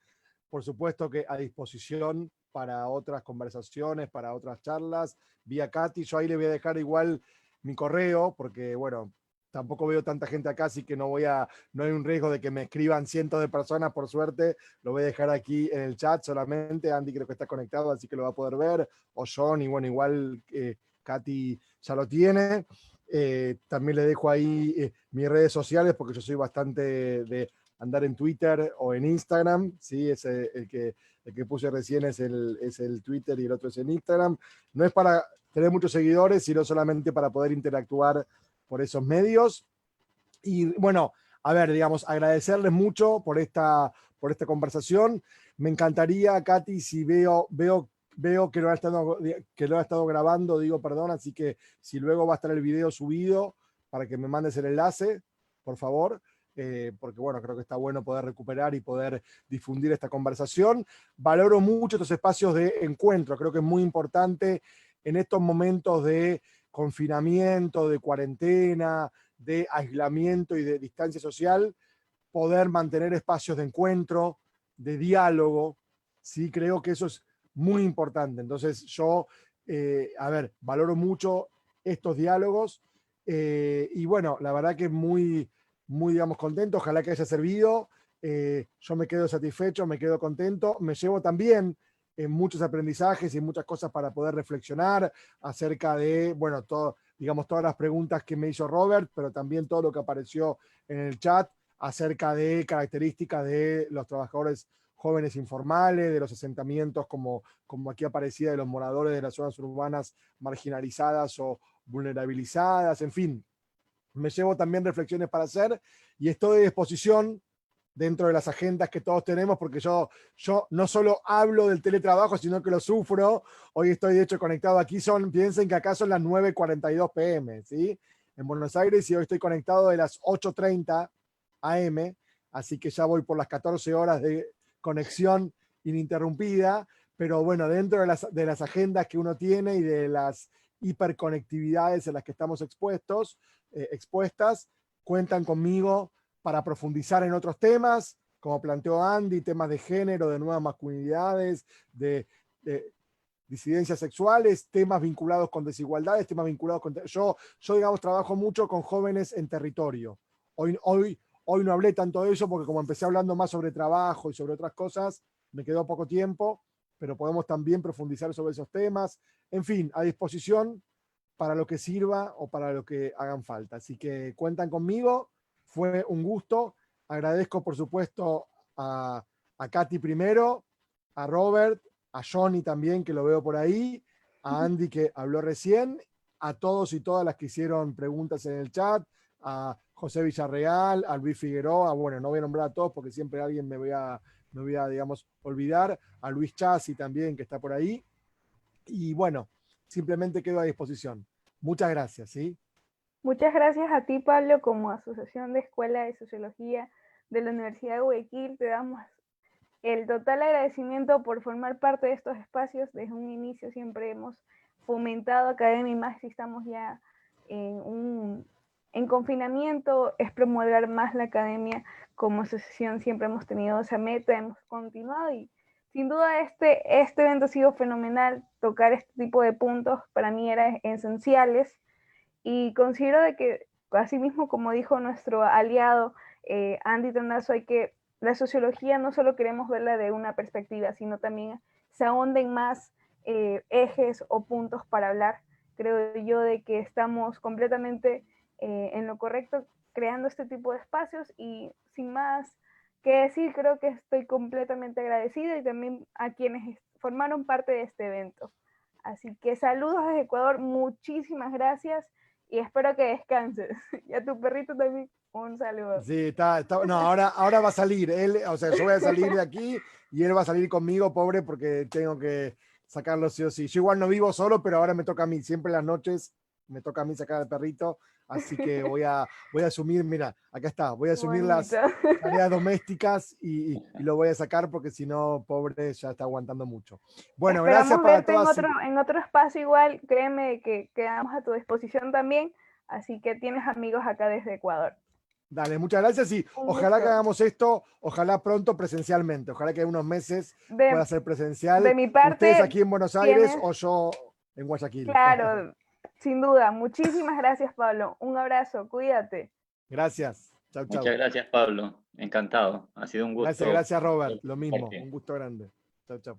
Por supuesto que a disposición para otras conversaciones, para otras charlas, vía Katy. Yo ahí le voy a dejar igual mi correo, porque bueno, tampoco veo tanta gente acá, así que no hay un riesgo de que me escriban cientos de personas, por suerte. Lo voy a dejar aquí en el chat solamente. Andy creo que está conectado, así que lo va a poder ver. O John, y bueno, igual Katy ya lo tiene. También le dejo ahí mis redes sociales, porque yo soy bastante de andar en Twitter o en Instagram, ¿sí? El que puse recién es el Twitter y el otro es en Instagram. No es para tener muchos seguidores, sino solamente para poder interactuar por esos medios. Y bueno, a ver, digamos, agradecerles mucho por esta conversación. Me encantaría, Katy, si veo que lo ha estado grabando, digo, perdón, así que si luego va a estar el video subido, para que me mandes el enlace, por favor. Porque bueno, creo que está bueno poder recuperar y poder difundir esta conversación. Valoro mucho estos espacios de encuentro, creo que es muy importante en estos momentos de confinamiento, de cuarentena, de aislamiento y de distancia social, poder mantener espacios de encuentro, de diálogo, ¿sí? Creo que eso es muy importante. Entonces yo, valoro mucho estos diálogos y bueno, la verdad que muy, digamos, contento, ojalá que haya servido. Yo me quedo satisfecho, me quedo contento, me llevo también muchos aprendizajes y muchas cosas para poder reflexionar acerca de, bueno, digamos, todas las preguntas que me hizo Robert, pero también todo lo que apareció en el chat acerca de características de los trabajadores jóvenes informales, de los asentamientos como aquí aparecía, de los moradores de las zonas urbanas marginalizadas o vulnerabilizadas, en fin. Me llevo también reflexiones para hacer y estoy a disposición dentro de las agendas que todos tenemos, porque yo no solo hablo del teletrabajo, sino que lo sufro. Hoy estoy de hecho conectado aquí, piensen que acá son las 9:42 p.m., ¿sí? En Buenos Aires, y hoy estoy conectado de las 8:30 a.m., así que ya voy por las 14 horas de conexión ininterrumpida, pero bueno, dentro de las agendas que uno tiene y de las hiperconectividades en las que estamos expuestas, cuentan conmigo para profundizar en otros temas, como planteó Andy, temas de género, de nuevas masculinidades, de disidencias sexuales, temas vinculados con desigualdades, temas vinculados con... Yo digamos, trabajo mucho con jóvenes en territorio. Hoy no hablé tanto de eso porque como empecé hablando más sobre trabajo y sobre otras cosas, me quedó poco tiempo, pero podemos también profundizar sobre esos temas. En fin, a disposición para lo que sirva o para lo que hagan falta. Así que cuentan conmigo. Fue un gusto. Agradezco, por supuesto, a Katy primero, a Robert, a Johnny también, que lo veo por ahí, a Andy, que habló recién, a todos y todas las que hicieron preguntas en el chat, a José Villarreal, a Luis Figueroa, bueno, no voy a nombrar a todos porque siempre alguien me voy a, digamos, olvidar, a Luis Chassi también, que está por ahí. Y bueno, simplemente quedo a disposición. Muchas gracias, ¿sí? Muchas gracias a ti, Pablo, como Asociación de Escuela de Sociología de la Universidad de Guayaquil. Te damos el total agradecimiento por formar parte de estos espacios. Desde un inicio siempre hemos fomentado academia y más si estamos ya en confinamiento, es promover más la academia. Como asociación siempre hemos tenido esa meta, hemos continuado y sin duda este evento ha sido fenomenal. Tocar este tipo de puntos para mí eran esenciales. Y considero de que, así mismo como dijo nuestro aliado Andy Tandazo, la sociología no solo queremos verla de una perspectiva, sino también se ahonden más ejes o puntos para hablar. Creo yo de que estamos completamente en lo correcto creando este tipo de espacios y sin más qué decir, creo que estoy completamente agradecida y también a quienes formaron parte de este evento. Así que saludos desde Ecuador, muchísimas gracias y espero que descanses. Y a tu perrito también un saludo. Sí, no, ahora va a salir. Él, o sea, yo voy a salir de aquí y él va a salir conmigo, pobre, porque tengo que sacarlo sí o sí. Yo igual no vivo solo, pero ahora me toca a mí. Siempre en las noches me toca a mí sacar al perrito. Así que voy a asumir, mira, acá está, voy a asumir las tareas domésticas y lo voy a sacar porque si no, pobre, ya está aguantando mucho. Bueno, esperamos gracias para verte todas. en otro espacio igual, créeme que quedamos a tu disposición también, así que tienes amigos acá desde Ecuador. Dale, muchas gracias y ojalá que hagamos esto, ojalá pronto presencialmente, ojalá que en unos meses pueda ser presencial. De mi parte, ustedes aquí en Buenos Aires o yo en Guayaquil. Claro, sin duda. Muchísimas gracias, Pablo. Un abrazo, cuídate. Gracias. Chau, chau. Muchas gracias, Pablo. Encantado. Ha sido un gusto. Gracias, Robert. Lo mismo. Un gusto grande. Chau, chau.